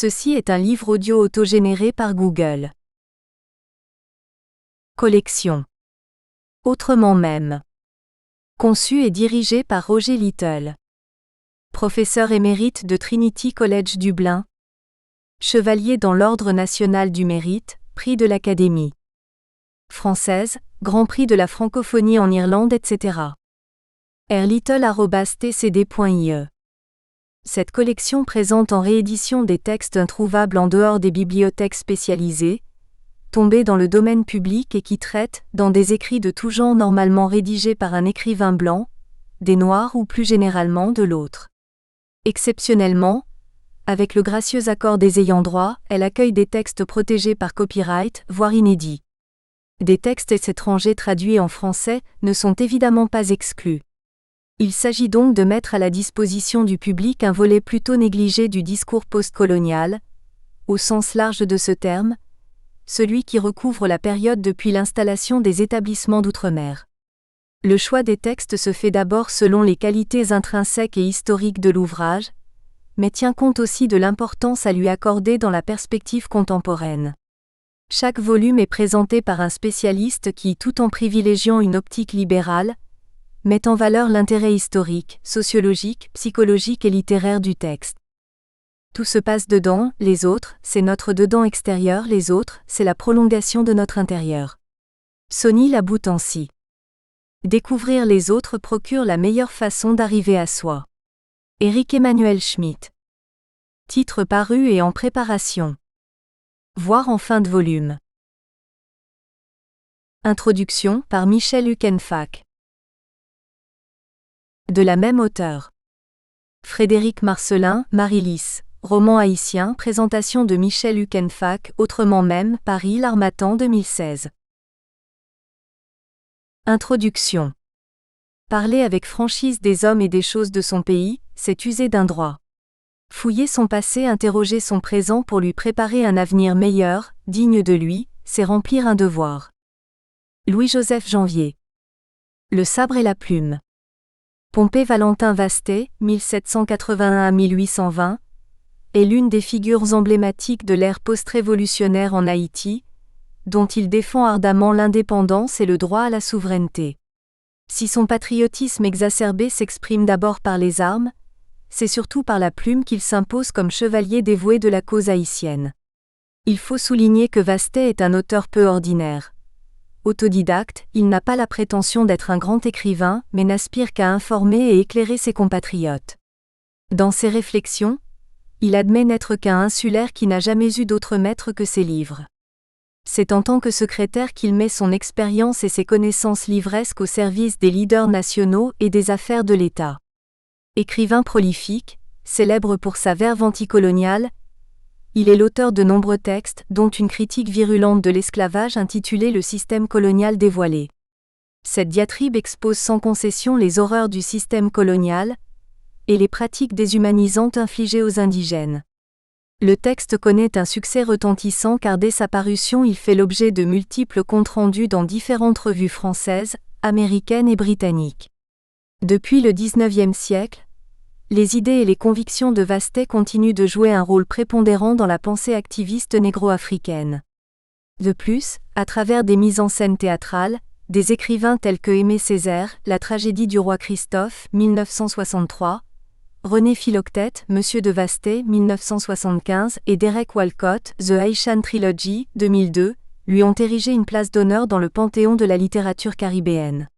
Ceci est un livre audio autogénéré par Google. Collection. Autrement même. Conçu et dirigé par Roger Little. Professeur émérite de Trinity College Dublin. Chevalier dans l'Ordre national du mérite, prix de l'Académie française, Grand Prix de la francophonie en Irlande, etc. rlittle@tcd.ie. Cette collection présente en réédition des textes introuvables en dehors des bibliothèques spécialisées, tombés dans le domaine public et qui traitent, dans des écrits de tout genre normalement rédigés par un écrivain blanc, des noirs ou plus généralement de l'autre. Exceptionnellement, avec le gracieux accord des ayants droit, elle accueille des textes protégés par copyright, voire inédits. Des textes étrangers traduits en français ne sont évidemment pas exclus. Il s'agit donc de mettre à la disposition du public un volet plutôt négligé du discours postcolonial, au sens large de ce terme, celui qui recouvre la période depuis l'installation des établissements d'outre-mer. Le choix des textes se fait d'abord selon les qualités intrinsèques et historiques de l'ouvrage, mais tient compte aussi de l'importance à lui accorder dans la perspective contemporaine. Chaque volume est présenté par un spécialiste qui, tout en privilégiant une optique libérale, met en valeur l'intérêt historique, sociologique, psychologique et littéraire du texte. Tout se passe dedans, les autres, c'est notre dedans extérieur, les autres, c'est la prolongation de notre intérieur. Sonny Laboutancy. Découvrir les autres procure la meilleure façon d'arriver à soi. Éric Emmanuel Schmitt. Titre paru et en préparation. Voir en fin de volume. Introduction par Michel Huckenfack. De la même auteur. Frédéric Marcelin, Marie-Lys, roman haïtien, présentation de Michel Huckenfack, autrement même, Paris l'Harmattan 2016. Introduction. Parler avec franchise des hommes et des choses de son pays, c'est user d'un droit. Fouiller son passé, interroger son présent pour lui préparer un avenir meilleur, digne de lui, c'est remplir un devoir. Louis-Joseph Janvier. Le sabre et la plume. Pompée Valentin Vastet, 1781 à 1820, est l'une des figures emblématiques de l'ère post-révolutionnaire en Haïti, dont il défend ardemment l'indépendance et le droit à la souveraineté. Si son patriotisme exacerbé s'exprime d'abord par les armes, c'est surtout par la plume qu'il s'impose comme chevalier dévoué de la cause haïtienne. Il faut souligner que Vastet est un auteur peu ordinaire. Autodidacte, il n'a pas la prétention d'être un grand écrivain, mais n'aspire qu'à informer et éclairer ses compatriotes. Dans ses réflexions, il admet n'être qu'un insulaire qui n'a jamais eu d'autre maître que ses livres. C'est en tant que secrétaire qu'il met son expérience et ses connaissances livresques au service des leaders nationaux et des affaires de l'État. Écrivain prolifique, célèbre pour sa verve anticoloniale, il est l'auteur de nombreux textes, dont une critique virulente de l'esclavage intitulée Le système colonial dévoilé. Cette diatribe expose sans concession les horreurs du système colonial et les pratiques déshumanisantes infligées aux indigènes. Le texte connaît un succès retentissant car dès sa parution il fait l'objet de multiples comptes rendus dans différentes revues françaises, américaines et britanniques. Depuis le XIXe siècle, les idées et les convictions de Vastet continuent de jouer un rôle prépondérant dans la pensée activiste négro-africaine. De plus, à travers des mises en scène théâtrales, des écrivains tels que Aimé Césaire, La tragédie du roi Christophe, 1963, René Philoctète, Monsieur de Vastet, 1975, et Derek Walcott, The Haitian Trilogy, 2002, lui ont érigé une place d'honneur dans le panthéon de la littérature caribéenne.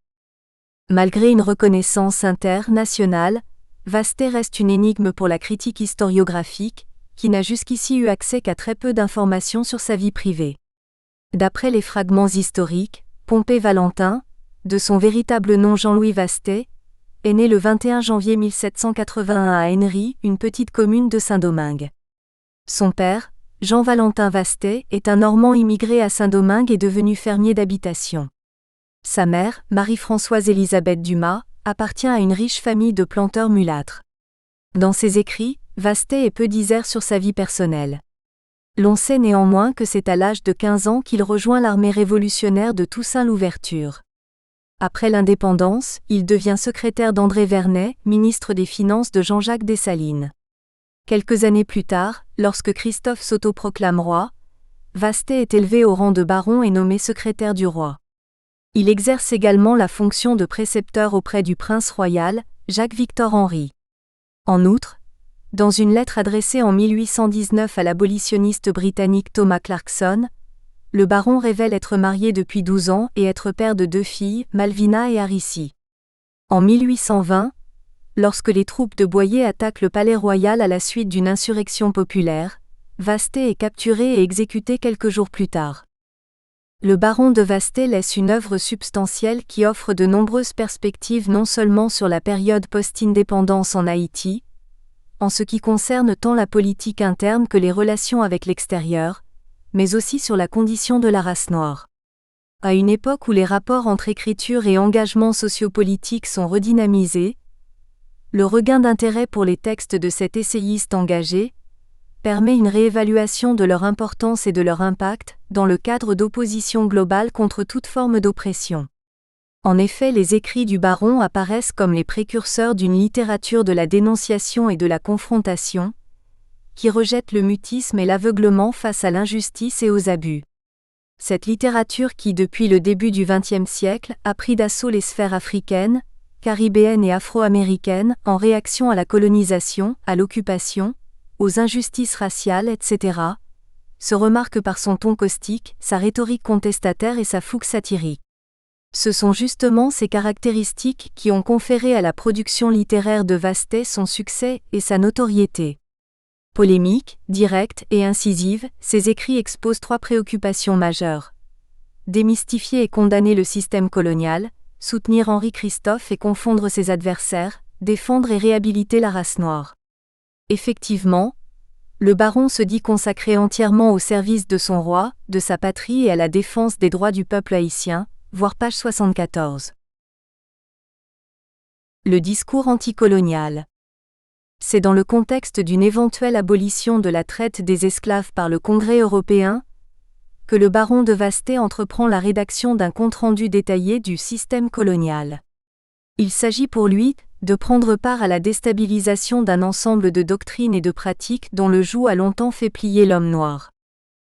Malgré une reconnaissance internationale, Vastet reste une énigme pour la critique historiographique, qui n'a jusqu'ici eu accès qu'à très peu d'informations sur sa vie privée. D'après les fragments historiques, Pompée Valentin, de son véritable nom Jean-Louis Vastet, est né le 21 janvier 1781 à Henry, une petite commune de Saint-Domingue. Son père, Jean-Valentin Vastet, est un Normand immigré à Saint-Domingue et devenu fermier d'habitation. Sa mère, Marie-Françoise Élisabeth Dumas, appartient à une riche famille de planteurs mulâtres. Dans ses écrits, Vastet est peu disert sur sa vie personnelle. L'on sait néanmoins que c'est à l'âge de 15 ans qu'il rejoint l'armée révolutionnaire de Toussaint Louverture. Après l'indépendance, il devient secrétaire d'André Vernet, ministre des Finances de Jean-Jacques Dessalines. Quelques années plus tard, lorsque Christophe s'autoproclame roi, Vasté est élevé au rang de baron et nommé secrétaire du roi. Il exerce également la fonction de précepteur auprès du prince royal, Jacques-Victor Henri. En outre, dans une lettre adressée en 1819 à l'abolitionniste britannique Thomas Clarkson, le baron révèle être marié depuis 12 ans et être père de 2 filles, Malvina et Aricie. En 1820, lorsque les troupes de Boyer attaquent le palais royal à la suite d'une insurrection populaire, Vasté est capturé et exécuté quelques jours plus tard. Le baron de Vasté laisse une œuvre substantielle qui offre de nombreuses perspectives non seulement sur la période post-indépendance en Haïti, en ce qui concerne tant la politique interne que les relations avec l'extérieur, mais aussi sur la condition de la race noire. À une époque où les rapports entre écriture et engagement sociopolitique sont redynamisés, le regain d'intérêt pour les textes de cet essayiste engagé permet une réévaluation de leur importance et de leur impact dans le cadre d'opposition globale contre toute forme d'oppression. En effet, les écrits du baron apparaissent comme les précurseurs d'une littérature de la dénonciation et de la confrontation, qui rejette le mutisme et l'aveuglement face à l'injustice et aux abus. Cette littérature qui, depuis le début du XXe siècle, a pris d'assaut les sphères africaines, caribéennes et afro-américaines en réaction à la colonisation, à l'occupation, aux injustices raciales, etc., se remarque par son ton caustique, sa rhétorique contestataire et sa fougue satirique. Ce sont justement ces caractéristiques qui ont conféré à la production littéraire de Vasté son succès et sa notoriété. Polémique, directe et incisive, ses écrits exposent 3 préoccupations majeures. Démystifier et condamner le système colonial, soutenir Henri Christophe et confondre ses adversaires, défendre et réhabiliter la race noire. Effectivement, le baron se dit consacré entièrement au service de son roi, de sa patrie et à la défense des droits du peuple haïtien, voir page 74. Le discours anticolonial. C'est dans le contexte d'une éventuelle abolition de la traite des esclaves par le Congrès européen que le baron de Vasté entreprend la rédaction d'un compte-rendu détaillé du système colonial. Il s'agit pour lui de prendre part à la déstabilisation d'un ensemble de doctrines et de pratiques dont le joug a longtemps fait plier l'homme noir.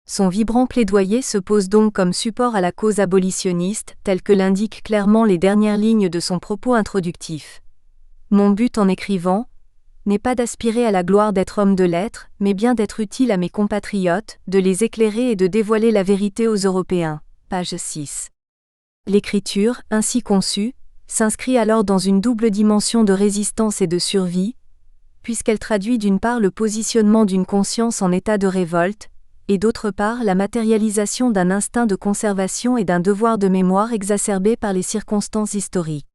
Son vibrant plaidoyer se pose donc comme support à la cause abolitionniste, tel que l'indiquent clairement les dernières lignes de son propos introductif. Mon but en écrivant n'est pas d'aspirer à la gloire d'être homme de lettres, mais bien d'être utile à mes compatriotes, de les éclairer et de dévoiler la vérité aux Européens. Page 6. L'écriture, ainsi conçue, s'inscrit alors dans une double dimension de résistance et de survie, puisqu'elle traduit d'une part le positionnement d'une conscience en état de révolte, et d'autre part la matérialisation d'un instinct de conservation et d'un devoir de mémoire exacerbé par les circonstances historiques.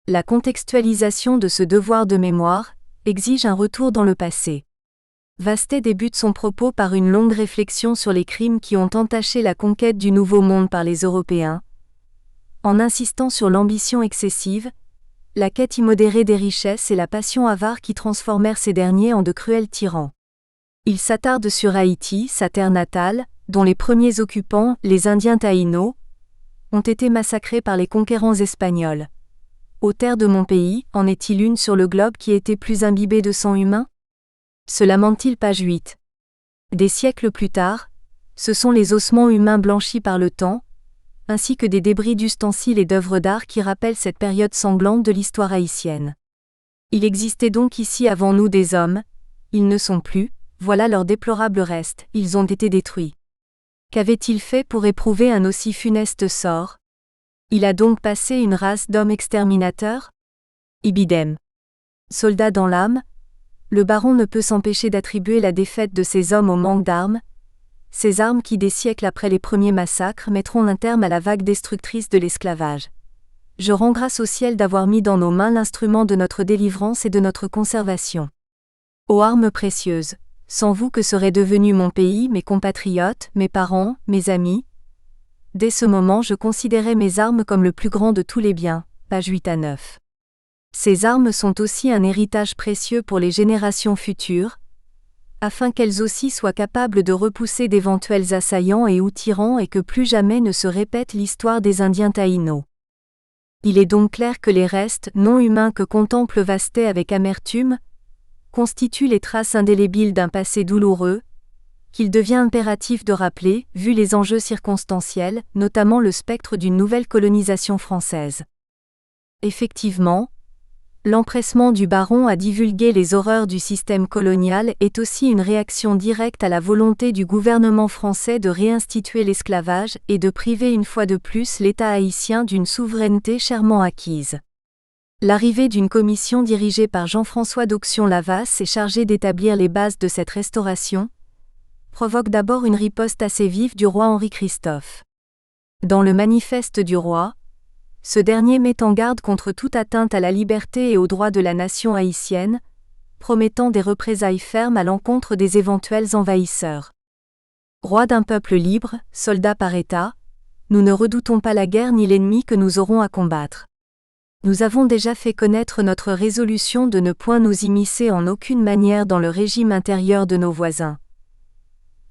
La contextualisation de ce devoir de mémoire exige un retour dans le passé. Vasté débute son propos par une longue réflexion sur les crimes qui ont entaché la conquête du Nouveau Monde par les Européens, en insistant sur l'ambition excessive, la quête immodérée des richesses et la passion avare qui transformèrent ces derniers en de cruels tyrans. Il s'attarde sur Haïti, sa terre natale, dont les premiers occupants, les Indiens Taïnos, ont été massacrés par les conquérants espagnols. Ô terre de mon pays, en est-il une sur le globe qui était plus imbibée de sang humain ? Se lamente-t-il page 8. Des siècles plus tard, ce sont les ossements humains blanchis par le temps, ainsi que des débris d'ustensiles et d'œuvres d'art qui rappellent cette période sanglante de l'histoire haïtienne. Il existait donc ici avant nous des hommes, ils ne sont plus, voilà leurs déplorables restes, ils ont été détruits. Qu'avait-il fait pour éprouver un aussi funeste sort ? Il a donc passé une race d'hommes exterminateurs ? Ibidem. Soldat dans l'âme, le baron ne peut s'empêcher d'attribuer la défaite de ces hommes au manque d'armes, ces armes qui des siècles après les premiers massacres mettront un terme à la vague destructrice de l'esclavage. Je rends grâce au ciel d'avoir mis dans nos mains l'instrument de notre délivrance et de notre conservation. Ô armes précieuses, sans vous que serait devenu mon pays, mes compatriotes, mes parents, mes amis ? Dès ce moment je considérais mes armes comme le plus grand de tous les biens, page 8 à 9. Ces armes sont aussi un héritage précieux pour les générations futures, afin qu'elles aussi soient capables de repousser d'éventuels assaillants et ou tyrans et que plus jamais ne se répète l'histoire des Indiens Taïnos. Il est donc clair que les restes non humains que contemple Vasté avec amertume constituent les traces indélébiles d'un passé douloureux, qu'il devient impératif de rappeler, vu les enjeux circonstanciels, notamment le spectre d'une nouvelle colonisation française. Effectivement, l'empressement du baron à divulguer les horreurs du système colonial est aussi une réaction directe à la volonté du gouvernement français de réinstituer l'esclavage et de priver une fois de plus l'État haïtien d'une souveraineté chèrement acquise. L'arrivée d'une commission dirigée par Jean-François d'Auxion-Lavas et chargée d'établir les bases de cette restauration provoque d'abord une riposte assez vive du roi Henri-Christophe. Dans le manifeste du roi, ce dernier met en garde contre toute atteinte à la liberté et aux droits de la nation haïtienne, promettant des représailles fermes à l'encontre des éventuels envahisseurs. Roi d'un peuple libre, soldat par État, nous ne redoutons pas la guerre ni l'ennemi que nous aurons à combattre. Nous avons déjà fait connaître notre résolution de ne point nous immiscer en aucune manière dans le régime intérieur de nos voisins.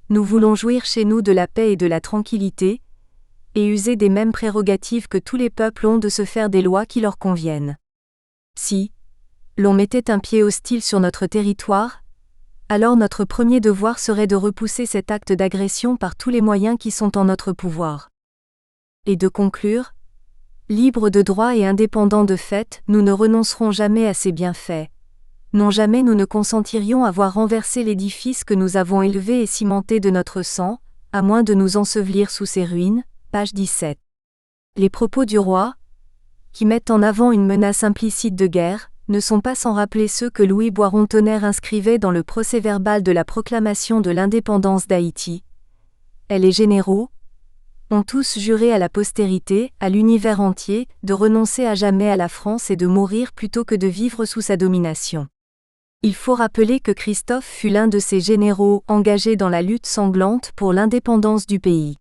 Nous voulons jouir chez nous de la paix et de la tranquillité, et user des mêmes prérogatives que tous les peuples ont de se faire des lois qui leur conviennent. Si l'on mettait un pied hostile sur notre territoire, alors notre premier devoir serait de repousser cet acte d'agression par tous les moyens qui sont en notre pouvoir. Et de conclure, libres de droit et indépendants de fait, nous ne renoncerons jamais à ces bienfaits. Non, jamais nous ne consentirions à voir renverser l'édifice que nous avons élevé et cimenté de notre sang, à moins de nous ensevelir sous ses ruines. Page 17. Les propos du roi, qui mettent en avant une menace implicite de guerre, ne sont pas sans rappeler ceux que Louis Boiron-Tonnerre inscrivait dans le procès-verbal de la proclamation de l'indépendance d'Haïti. Et les généraux ont tous juré à la postérité, à l'univers entier, de renoncer à jamais à la France et de mourir plutôt que de vivre sous sa domination. Il faut rappeler que Christophe fut l'un de ces généraux engagés dans la lutte sanglante pour l'indépendance du pays.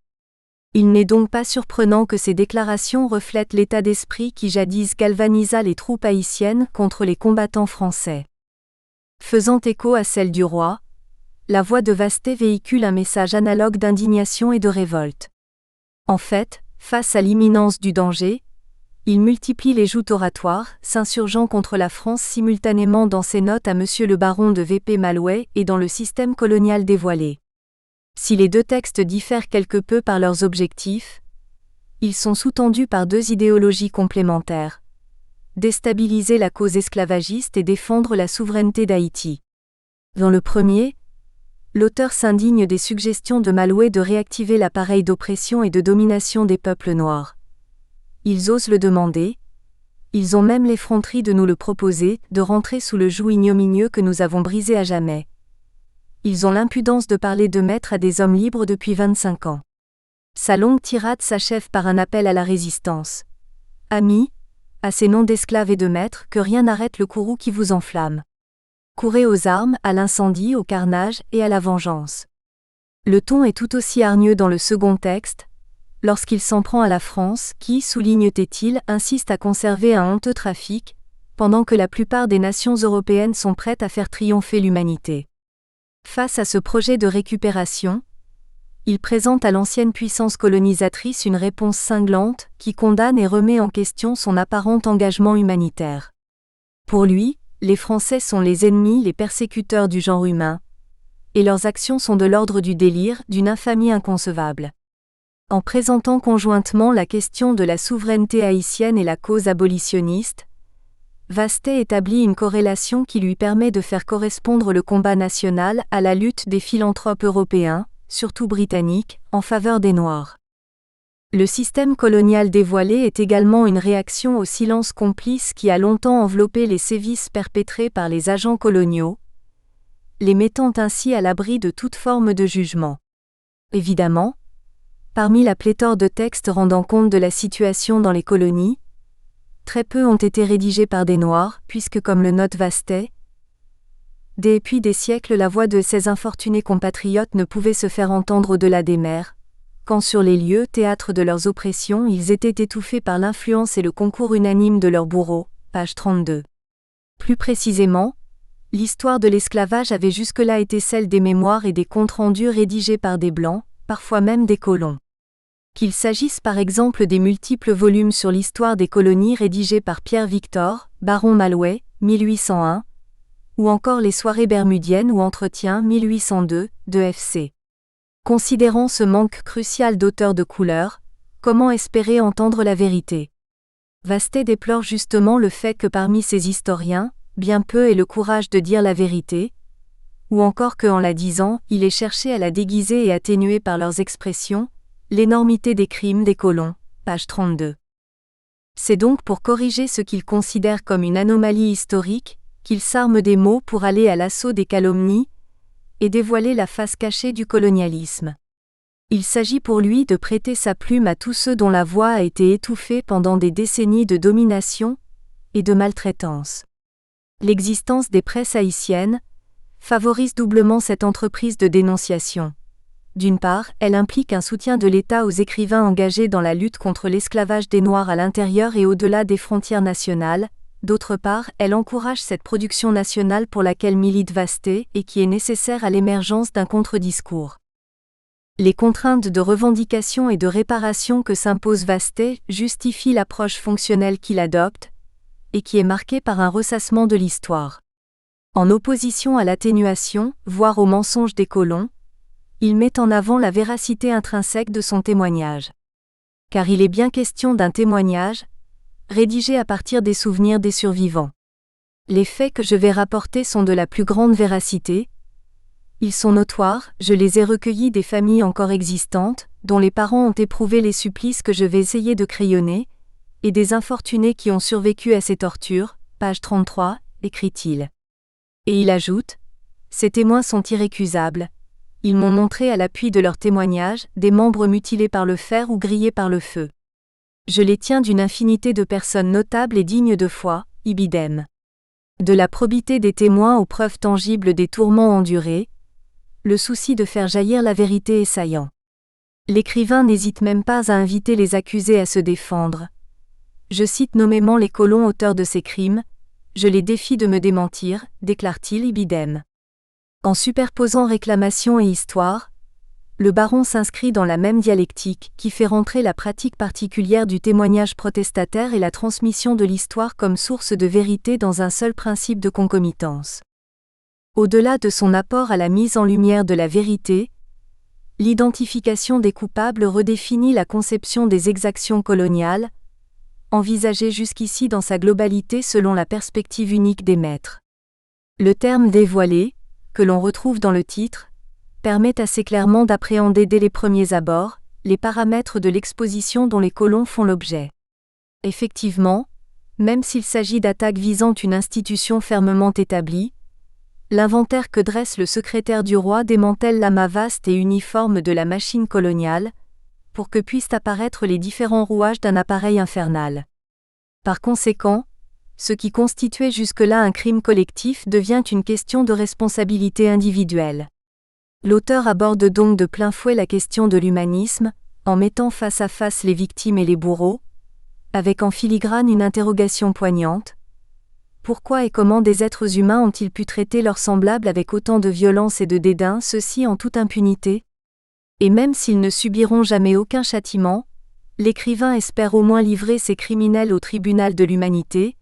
Il n'est donc pas surprenant que ces déclarations reflètent l'état d'esprit qui jadis galvanisa les troupes haïtiennes contre les combattants français. Faisant écho à celle du roi, la voix de Vastet véhicule un message analogue d'indignation et de révolte. En fait, face à l'imminence du danger, il multiplie les joutes oratoires, s'insurgeant contre la France simultanément dans ses notes à Monsieur le baron de V.P. Malouet et dans le système colonial dévoilé. Si les deux textes diffèrent quelque peu par leurs objectifs, ils sont sous-tendus par deux idéologies complémentaires. Déstabiliser la cause esclavagiste et défendre la souveraineté d'Haïti. Dans le premier, l'auteur s'indigne des suggestions de Malouet de réactiver l'appareil d'oppression et de domination des peuples noirs. Ils osent le demander, ils ont même l'effronterie de nous le proposer, de rentrer sous le joug ignominieux que nous avons brisé à jamais. Ils ont l'impudence de parler de maître à des hommes libres depuis 25 ans. Sa longue tirade s'achève par un appel à la résistance. Amis, à ces noms d'esclaves et de maîtres, que rien n'arrête le courroux qui vous enflamme. Courez aux armes, à l'incendie, au carnage et à la vengeance. Le ton est tout aussi hargneux dans le second texte, lorsqu'il s'en prend à la France, qui, souligne-t-il, insiste à conserver un honteux trafic, pendant que la plupart des nations européennes sont prêtes à faire triompher l'humanité. Face à ce projet de récupération, il présente à l'ancienne puissance colonisatrice une réponse cinglante qui condamne et remet en question son apparent engagement humanitaire. Pour lui, les Français sont les ennemis, les persécuteurs du genre humain, et leurs actions sont de l'ordre du délire, d'une infamie inconcevable. En présentant conjointement la question de la souveraineté haïtienne et la cause abolitionniste, Vastet établit une corrélation qui lui permet de faire correspondre le combat national à la lutte des philanthropes européens, surtout britanniques, en faveur des Noirs. Le système colonial dévoilé est également une réaction au silence complice qui a longtemps enveloppé les sévices perpétrés par les agents coloniaux, les mettant ainsi à l'abri de toute forme de jugement. Évidemment, parmi la pléthore de textes rendant compte de la situation dans les colonies, très peu ont été rédigés par des Noirs, puisque comme le note Vastet, depuis des siècles la voix de ces infortunés compatriotes ne pouvait se faire entendre au-delà des mers, quand sur les lieux, théâtres de leurs oppressions, ils étaient étouffés par l'influence et le concours unanime de leurs bourreaux, page 32. Plus précisément, l'histoire de l'esclavage avait jusque-là été celle des mémoires et des comptes rendus rédigés par des Blancs, parfois même des colons. Qu'il s'agisse par exemple des multiples volumes sur l'histoire des colonies rédigés par Pierre Victor, baron Malouet, 1801, ou encore les soirées bermudiennes ou entretiens 1802 de FC. Considérant ce manque crucial d'auteurs de couleur, comment espérer entendre la vérité? Vastet déplore justement le fait que parmi ces historiens, bien peu aient le courage de dire la vérité, ou encore qu'en la disant, il est cherché à la déguiser et atténuer par leurs expressions, l'énormité des crimes des colons, page 32. C'est donc pour corriger ce qu'il considère comme une anomalie historique, qu'il s'arme des mots pour aller à l'assaut des calomnies et dévoiler la face cachée du colonialisme. Il s'agit pour lui de prêter sa plume à tous ceux dont la voix a été étouffée pendant des décennies de domination et de maltraitance. L'existence des presses haïtiennes favorise doublement cette entreprise de dénonciation. D'une part, elle implique un soutien de l'État aux écrivains engagés dans la lutte contre l'esclavage des Noirs à l'intérieur et au-delà des frontières nationales. D'autre part, elle encourage cette production nationale pour laquelle milite Vastet et qui est nécessaire à l'émergence d'un contre-discours. Les contraintes de revendication et de réparation que s'impose Vastet justifient l'approche fonctionnelle qu'il adopte, et qui est marquée par un ressassement de l'histoire. En opposition à l'atténuation, voire au mensonge des colons, il met en avant la véracité intrinsèque de son témoignage. Car il est bien question d'un témoignage, rédigé à partir des souvenirs des survivants. Les faits que je vais rapporter sont de la plus grande véracité. Ils sont notoires, je les ai recueillis des familles encore existantes, dont les parents ont éprouvé les supplices que je vais essayer de crayonner, et des infortunés qui ont survécu à ces tortures, page 33, écrit-il. Et il ajoute, ces témoins sont irrécusables. Ils m'ont montré à l'appui de leurs témoignages des membres mutilés par le fer ou grillés par le feu. Je les tiens d'une infinité de personnes notables et dignes de foi, ibidem. De la probité des témoins aux preuves tangibles des tourments endurés, le souci de faire jaillir la vérité est saillant. L'écrivain n'hésite même pas à inviter les accusés à se défendre. Je cite nommément les colons auteurs de ces crimes, je les défie de me démentir, déclare-t-il ibidem. En superposant réclamation et histoire, le baron s'inscrit dans la même dialectique qui fait rentrer la pratique particulière du témoignage protestataire et la transmission de l'histoire comme source de vérité dans un seul principe de concomitance. Au-delà de son apport à la mise en lumière de la vérité, l'identification des coupables redéfinit la conception des exactions coloniales, envisagée jusqu'ici dans sa globalité selon la perspective unique des maîtres. Le terme dévoilé, que l'on retrouve dans le titre, permet assez clairement d'appréhender dès les premiers abords les paramètres de l'exposition dont les colons font l'objet. Effectivement, même s'il s'agit d'attaques visant une institution fermement établie, l'inventaire que dresse le secrétaire du roi démantèle l'amas vaste et uniforme de la machine coloniale, pour que puissent apparaître les différents rouages d'un appareil infernal. Par conséquent, ce qui constituait jusque-là un crime collectif devient une question de responsabilité individuelle. L'auteur aborde donc de plein fouet la question de l'humanisme, en mettant face à face les victimes et les bourreaux, avec en filigrane une interrogation poignante. Pourquoi et comment des êtres humains ont-ils pu traiter leurs semblables avec autant de violence et de dédain, ceci en toute impunité? Et même s'ils ne subiront jamais aucun châtiment, l'écrivain espère au moins livrer ces criminels au tribunal de l'humanité,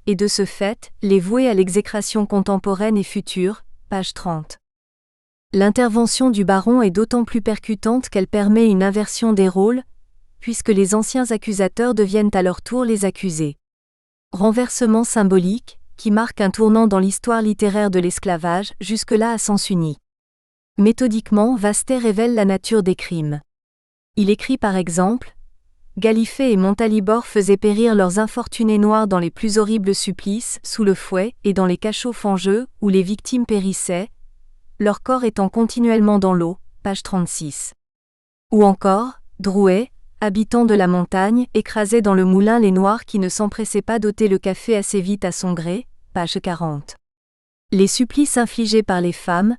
et de ce fait, les vouer à l'exécration contemporaine et future, page 30. L'intervention du baron est d'autant plus percutante qu'elle permet une inversion des rôles, puisque les anciens accusateurs deviennent à leur tour les accusés. Renversement symbolique, qui marque un tournant dans l'histoire littéraire de l'esclavage, jusque-là à sens unique. Méthodiquement, Vastet révèle la nature des crimes. Il écrit par exemple, Gallifet et Montalibor faisaient périr leurs infortunés noirs dans les plus horribles supplices, sous le fouet et dans les cachots fangeux, où les victimes périssaient, leur corps étant continuellement dans l'eau, page 36. Ou encore, Drouet, habitant de la montagne, écrasait dans le moulin les Noirs qui ne s'empressaient pas d'ôter le café assez vite à son gré, page 40. Les supplices infligés par les femmes,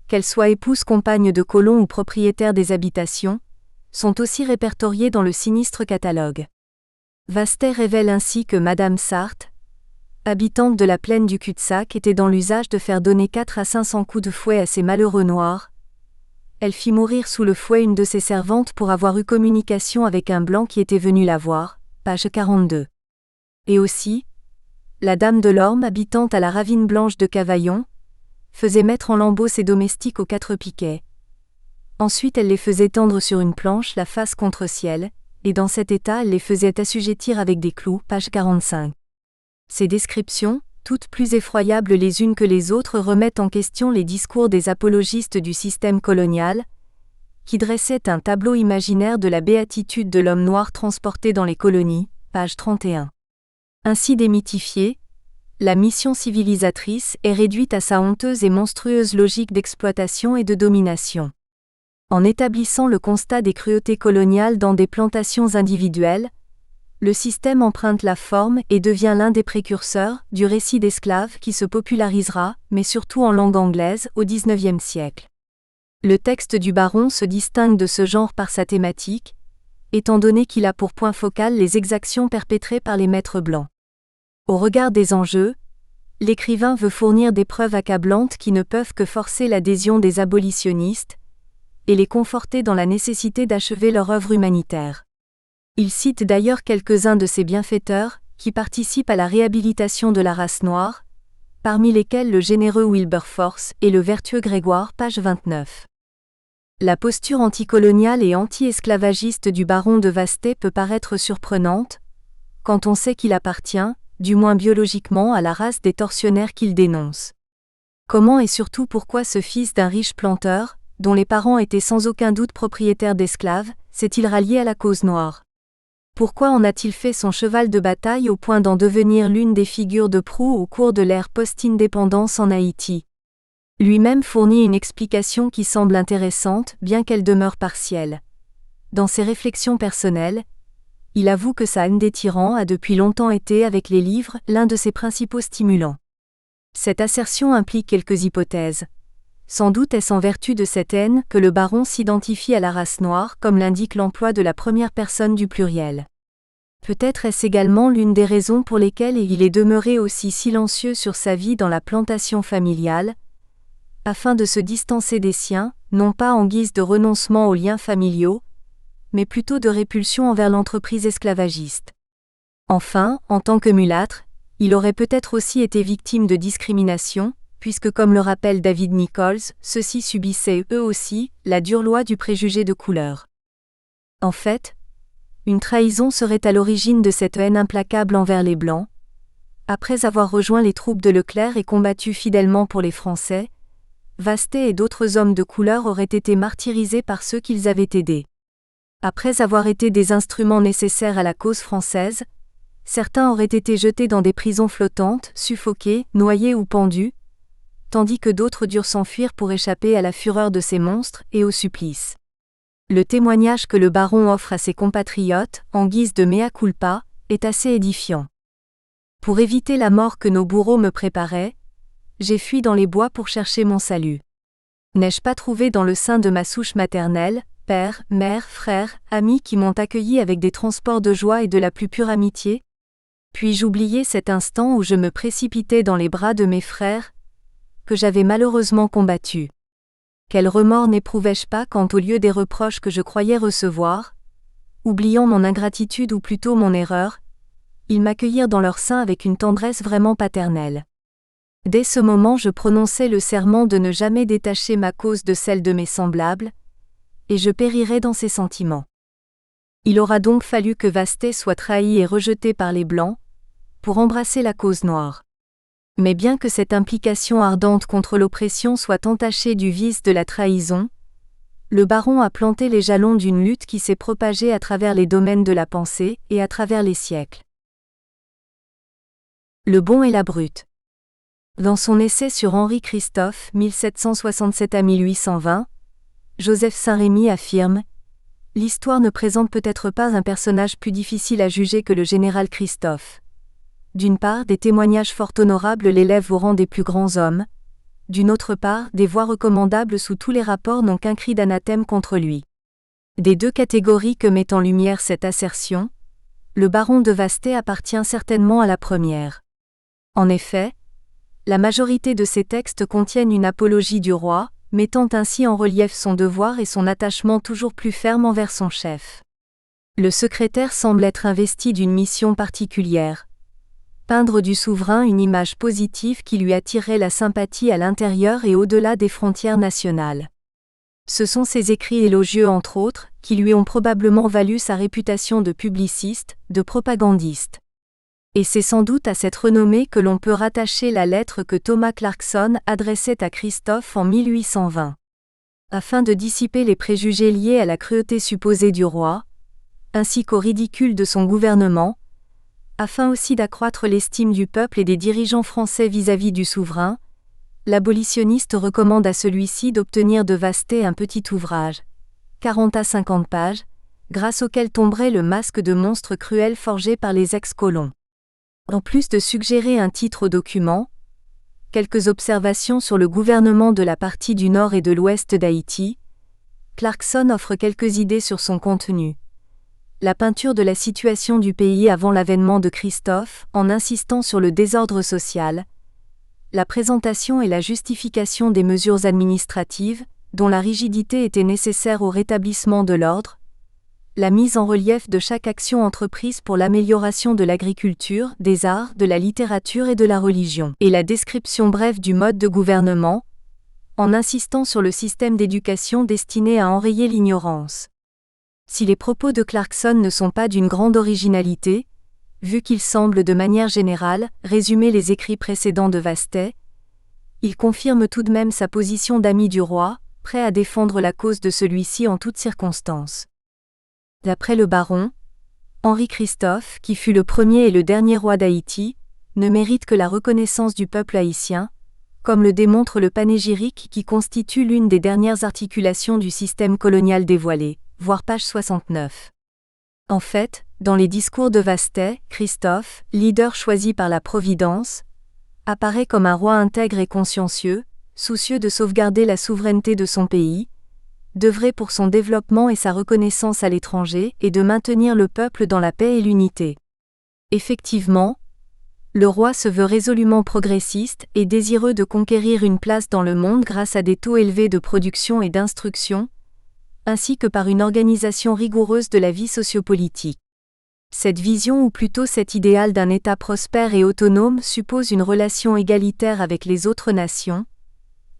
qu'elles soient épouses, compagnes de colons ou propriétaires des habitations, sont aussi répertoriés dans le sinistre catalogue. Vastet révèle ainsi que Madame Sarthe, habitante de la plaine du cul-de-sac, était dans l'usage de faire donner 4 à 500 coups de fouet à ces malheureux Noirs. Elle fit mourir sous le fouet une de ses servantes pour avoir eu communication avec un blanc qui était venu la voir, page 42. Et aussi, la dame de l'Orme habitant à la ravine blanche de Cavaillon, faisait mettre en lambeaux ses domestiques aux 4 piquets. Ensuite elle les faisait tendre sur une planche la face contre ciel, et dans cet état elle les faisait assujettir avec des clous, page 45. Ces descriptions, toutes plus effroyables les unes que les autres, remettent en question les discours des apologistes du système colonial, qui dressaient un tableau imaginaire de la béatitude de l'homme noir transporté dans les colonies, page 31. Ainsi démythifiée, la mission civilisatrice est réduite à sa honteuse et monstrueuse logique d'exploitation et de domination. En établissant le constat des cruautés coloniales dans des plantations individuelles, le système emprunte la forme et devient l'un des précurseurs du récit d'esclaves qui se popularisera, mais surtout en langue anglaise, au XIXe siècle. Le texte du baron se distingue de ce genre par sa thématique, étant donné qu'il a pour point focal les exactions perpétrées par les maîtres blancs. Au regard des enjeux, l'écrivain veut fournir des preuves accablantes qui ne peuvent que forcer l'adhésion des abolitionnistes et les conforter dans la nécessité d'achever leur œuvre humanitaire. Il cite d'ailleurs quelques-uns de ces bienfaiteurs qui participent à la réhabilitation de la race noire, parmi lesquels le généreux Wilberforce et le vertueux Grégoire, page 29. La posture anticoloniale et anti-esclavagiste du baron de Vasté peut paraître surprenante, quand on sait qu'il appartient, du moins biologiquement, à la race des tortionnaires qu'il dénonce. Comment et surtout pourquoi ce fils d'un riche planteur, dont les parents étaient sans aucun doute propriétaires d'esclaves, s'est-il rallié à la cause noire? Pourquoi en a-t-il fait son cheval de bataille au point d'en devenir l'une des figures de proue au cours de l'ère post-indépendance en Haïti? Lui-même fournit une explication qui semble intéressante, bien qu'elle demeure partielle. Dans ses réflexions personnelles, il avoue que sa haine des tyrans a depuis longtemps été, avec les livres, l'un de ses principaux stimulants. Cette assertion implique quelques hypothèses. Sans doute est-ce en vertu de cette haine que le baron s'identifie à la race noire, comme l'indique l'emploi de la première personne du pluriel. Peut-être est-ce également l'une des raisons pour lesquelles il est demeuré aussi silencieux sur sa vie dans la plantation familiale, afin de se distancer des siens, non pas en guise de renoncement aux liens familiaux, mais plutôt de répulsion envers l'entreprise esclavagiste. Enfin, en tant que mulâtre, il aurait peut-être aussi été victime de discrimination, puisque comme le rappelle David Nichols, ceux-ci subissaient eux aussi la dure loi du préjugé de couleur. En fait, une trahison serait à l'origine de cette haine implacable envers les Blancs. Après avoir rejoint les troupes de Leclerc et combattu fidèlement pour les Français, Vasté et d'autres hommes de couleur auraient été martyrisés par ceux qu'ils avaient aidés. Après avoir été des instruments nécessaires à la cause française, certains auraient été jetés dans des prisons flottantes, suffoqués, noyés ou pendus, tandis que d'autres durent s'enfuir pour échapper à la fureur de ces monstres et au supplice. Le témoignage que le baron offre à ses compatriotes, en guise de mea culpa, est assez édifiant. Pour éviter la mort que nos bourreaux me préparaient, j'ai fui dans les bois pour chercher mon salut. N'ai-je pas trouvé dans le sein de ma souche maternelle, père, mère, frères, amis qui m'ont accueilli avec des transports de joie et de la plus pure amitié? Puis-je oublier cet instant où je me précipitais dans les bras de mes frères, que j'avais malheureusement combattus? Quel remords n'éprouvais-je pas quand au lieu des reproches que je croyais recevoir, oubliant mon ingratitude ou plutôt mon erreur, ils m'accueillirent dans leur sein avec une tendresse vraiment paternelle. Dès ce moment je prononçai le serment de ne jamais détacher ma cause de celle de mes semblables, et je périrais dans ces sentiments. Il aura donc fallu que Vasté soit trahi et rejeté par les Blancs, pour embrasser la cause noire. Mais bien que cette implication ardente contre l'oppression soit entachée du vice de la trahison, le baron a planté les jalons d'une lutte qui s'est propagée à travers les domaines de la pensée et à travers les siècles. Le bon et la brute. Dans son essai sur Henri Christophe, 1767 à 1820, Joseph Saint-Rémy affirme « L'histoire ne présente peut-être pas un personnage plus difficile à juger que le général Christophe. D'une part, des témoignages fort honorables l'élèvent au rang des plus grands hommes, d'une autre part, des voix recommandables sous tous les rapports n'ont qu'un cri d'anathème contre lui. » Des deux catégories que met en lumière cette assertion, le baron de Vasté appartient certainement à la première. En effet, la majorité de ces textes contiennent une apologie du roi, mettant ainsi en relief son devoir et son attachement toujours plus ferme envers son chef. Le secrétaire semble être investi d'une mission particulière. Peindre du souverain une image positive qui lui attirerait la sympathie à l'intérieur et au-delà des frontières nationales. Ce sont ses écrits élogieux entre autres, qui lui ont probablement valu sa réputation de publiciste, de propagandiste. Et c'est sans doute à cette renommée que l'on peut rattacher la lettre que Thomas Clarkson adressait à Christophe en 1820. Afin de dissiper les préjugés liés à la cruauté supposée du roi, ainsi qu'au ridicule de son gouvernement, afin aussi d'accroître l'estime du peuple et des dirigeants français vis-à-vis du souverain, l'abolitionniste recommande à celui-ci d'obtenir de Vastet un petit ouvrage, 40 à 50 pages, grâce auquel tomberait le masque de monstre cruel forgé par les ex-colons. En plus de suggérer un titre au document, quelques observations sur le gouvernement de la partie du nord et de l'ouest d'Haïti, Clarkson offre quelques idées sur son contenu. La peinture de la situation du pays avant l'avènement de Christophe, en insistant sur le désordre social, la présentation et la justification des mesures administratives, dont la rigidité était nécessaire au rétablissement de l'ordre, la mise en relief de chaque action entreprise pour l'amélioration de l'agriculture, des arts, de la littérature et de la religion, et la description brève du mode de gouvernement, en insistant sur le système d'éducation destiné à enrayer l'ignorance. Si les propos de Clarkson ne sont pas d'une grande originalité, vu qu'ils semblent de manière générale résumer les écrits précédents de Vastet, il confirme tout de même sa position d'ami du roi, prêt à défendre la cause de celui-ci en toutes circonstances. D'après le baron, Henri Christophe, qui fut le premier et le dernier roi d'Haïti, ne mérite que la reconnaissance du peuple haïtien, comme le démontre le panégyrique qui constitue l'une des dernières articulations du système colonial dévoilé, voir page 69. En fait, dans les discours de Vastet, Christophe, leader choisi par la Providence, apparaît comme un roi intègre et consciencieux, soucieux de sauvegarder la souveraineté de son pays, d'œuvrer pour son développement et sa reconnaissance à l'étranger et de maintenir le peuple dans la paix et l'unité. Effectivement, le roi se veut résolument progressiste et désireux de conquérir une place dans le monde grâce à des taux élevés de production et d'instruction, ainsi que par une organisation rigoureuse de la vie sociopolitique. Cette vision ou plutôt cet idéal d'un État prospère et autonome suppose une relation égalitaire avec les autres nations,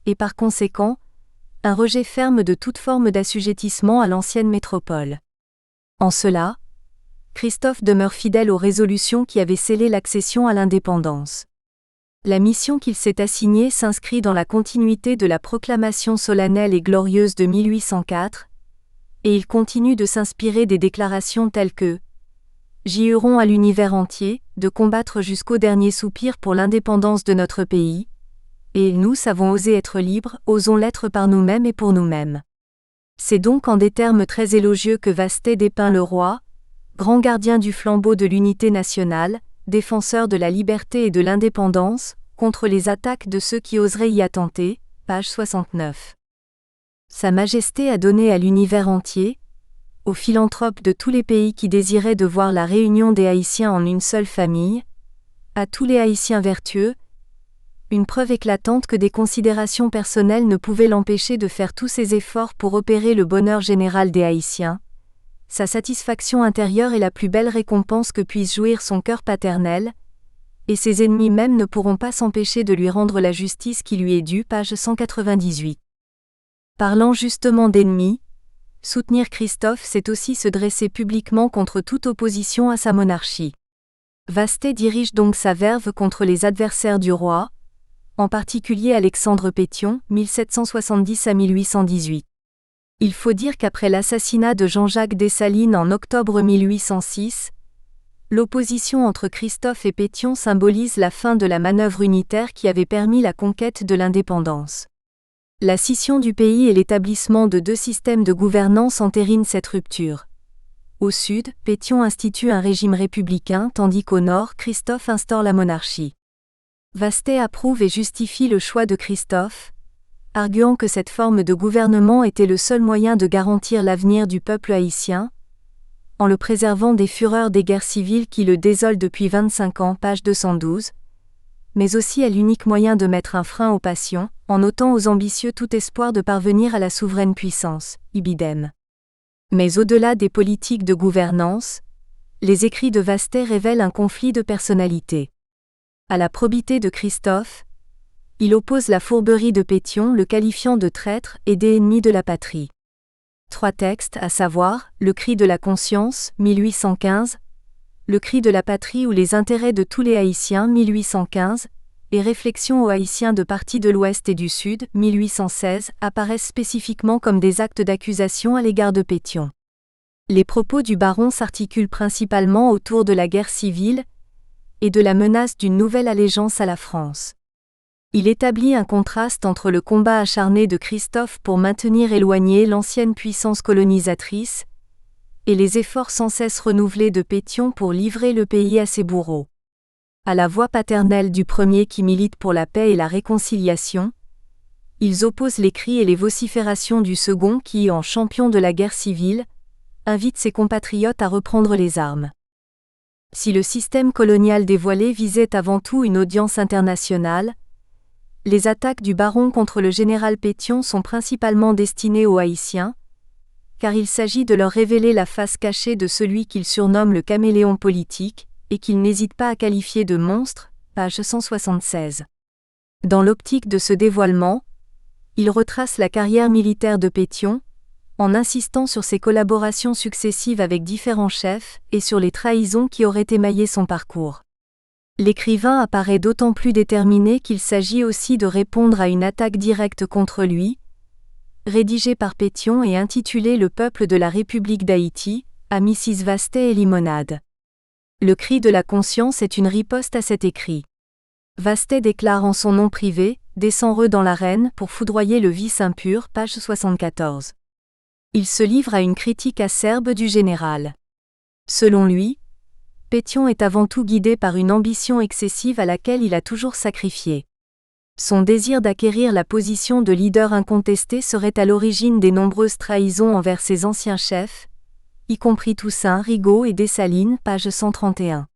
et par conséquent, un rejet ferme de toute forme d'assujettissement à l'ancienne métropole. En cela, Christophe demeure fidèle aux résolutions qui avaient scellé l'accession à l'indépendance. La mission qu'il s'est assignée s'inscrit dans la continuité de la proclamation solennelle et glorieuse de 1804, et il continue de s'inspirer des déclarations telles que « Jurons à l'univers entier de combattre jusqu'au dernier soupir pour l'indépendance de notre pays », et « Nous savons oser être libres, osons l'être par nous-mêmes et pour nous-mêmes ». C'est donc en des termes très élogieux que Vastet dépeint le roi, grand gardien du flambeau de l'unité nationale, défenseur de la liberté et de l'indépendance, contre les attaques de ceux qui oseraient y attenter, page 69. Sa Majesté a donné à l'univers entier, aux philanthropes de tous les pays qui désiraient de voir la réunion des Haïtiens en une seule famille, à tous les Haïtiens vertueux, une preuve éclatante que des considérations personnelles ne pouvaient l'empêcher de faire tous ses efforts pour opérer le bonheur général des Haïtiens. Sa satisfaction intérieure est la plus belle récompense que puisse jouir son cœur paternel, et ses ennemis même ne pourront pas s'empêcher de lui rendre la justice qui lui est due, page 198. Parlant justement d'ennemis, soutenir Christophe c'est aussi se dresser publiquement contre toute opposition à sa monarchie. Vastet dirige donc sa verve contre les adversaires du roi, en particulier Alexandre Pétion, 1770 à 1818. Il faut dire qu'après l'assassinat de Jean-Jacques Dessalines en octobre 1806, l'opposition entre Christophe et Pétion symbolise la fin de la manœuvre unitaire qui avait permis la conquête de l'indépendance. La scission du pays et l'établissement de deux systèmes de gouvernance entérinent cette rupture. Au sud, Pétion institue un régime républicain tandis qu'au nord, Christophe instaure la monarchie. Vastet approuve et justifie le choix de Christophe, arguant que cette forme de gouvernement était le seul moyen de garantir l'avenir du peuple haïtien, en le préservant des fureurs des guerres civiles qui le désolent depuis 25 ans, page 212, mais aussi à l'unique moyen de mettre un frein aux passions, en ôtant aux ambitieux tout espoir de parvenir à la souveraine puissance, ibidem. Mais au-delà des politiques de gouvernance, les écrits de Vastet révèlent un conflit de personnalité. À la probité de Christophe, il oppose la fourberie de Pétion, le qualifiant de traître et d'ennemi de la patrie. 3 textes, à savoir, Le cri de la conscience, 1815, Le cri de la patrie ou les intérêts de tous les Haïtiens, 1815, et Réflexions aux Haïtiens de partis de l'Ouest et du Sud, 1816, apparaissent spécifiquement comme des actes d'accusation à l'égard de Pétion. Les propos du baron s'articulent principalement autour de la guerre civile et de la menace d'une nouvelle allégeance à la France. Il établit un contraste entre le combat acharné de Christophe pour maintenir éloignée l'ancienne puissance colonisatrice et les efforts sans cesse renouvelés de Pétion pour livrer le pays à ses bourreaux. À la voix paternelle du premier qui milite pour la paix et la réconciliation, ils opposent les cris et les vociférations du second qui, en champion de la guerre civile, invite ses compatriotes à reprendre les armes. Si le système colonial dévoilé visait avant tout une audience internationale, les attaques du baron contre le général Pétion sont principalement destinées aux Haïtiens, car il s'agit de leur révéler la face cachée de celui qu'il surnomme le caméléon politique, et qu'il n'hésite pas à qualifier de monstre, page 176. Dans l'optique de ce dévoilement, il retrace la carrière militaire de Pétion, en insistant sur ses collaborations successives avec différents chefs et sur les trahisons qui auraient émaillé son parcours. L'écrivain apparaît d'autant plus déterminé qu'il s'agit aussi de répondre à une attaque directe contre lui, rédigée par Pétion et intitulée Le peuple de la République d'Haïti, à Mrs Vastet et Limonade. Le cri de la conscience est une riposte à cet écrit. Vastet déclare en son nom privé, descends-re dans l'arène pour foudroyer le vice impur, page 74. Il se livre à une critique acerbe du général. Selon lui, Pétion est avant tout guidé par une ambition excessive à laquelle il a toujours sacrifié. Son désir d'acquérir la position de leader incontesté serait à l'origine des nombreuses trahisons envers ses anciens chefs, y compris Toussaint, Rigaud et Dessalines, page 131.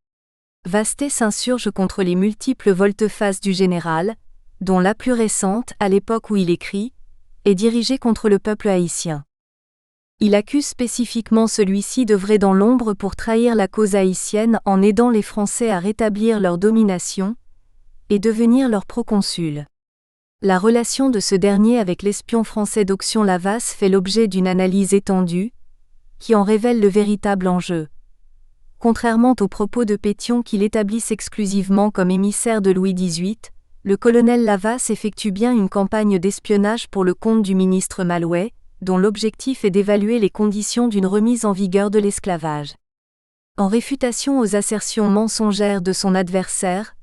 Vastet s'insurge contre les multiples volte-face du général, dont la plus récente, à l'époque où il écrit, est dirigée contre le peuple haïtien. Il accuse spécifiquement celui-ci d'œuvrer dans l'ombre pour trahir la cause haïtienne en aidant les Français à rétablir leur domination et devenir leur proconsul. La relation de ce dernier avec l'espion français d'Auction Lavas fait l'objet d'une analyse étendue, qui en révèle le véritable enjeu. Contrairement aux propos de Pétion qu'il établisse exclusivement comme émissaire de Louis XVIII, le colonel Lavas effectue bien une campagne d'espionnage pour le compte du ministre Malouet, dont l'objectif est d'évaluer les conditions d'une remise en vigueur de l'esclavage. En réfutation aux assertions mensongères de son adversaire,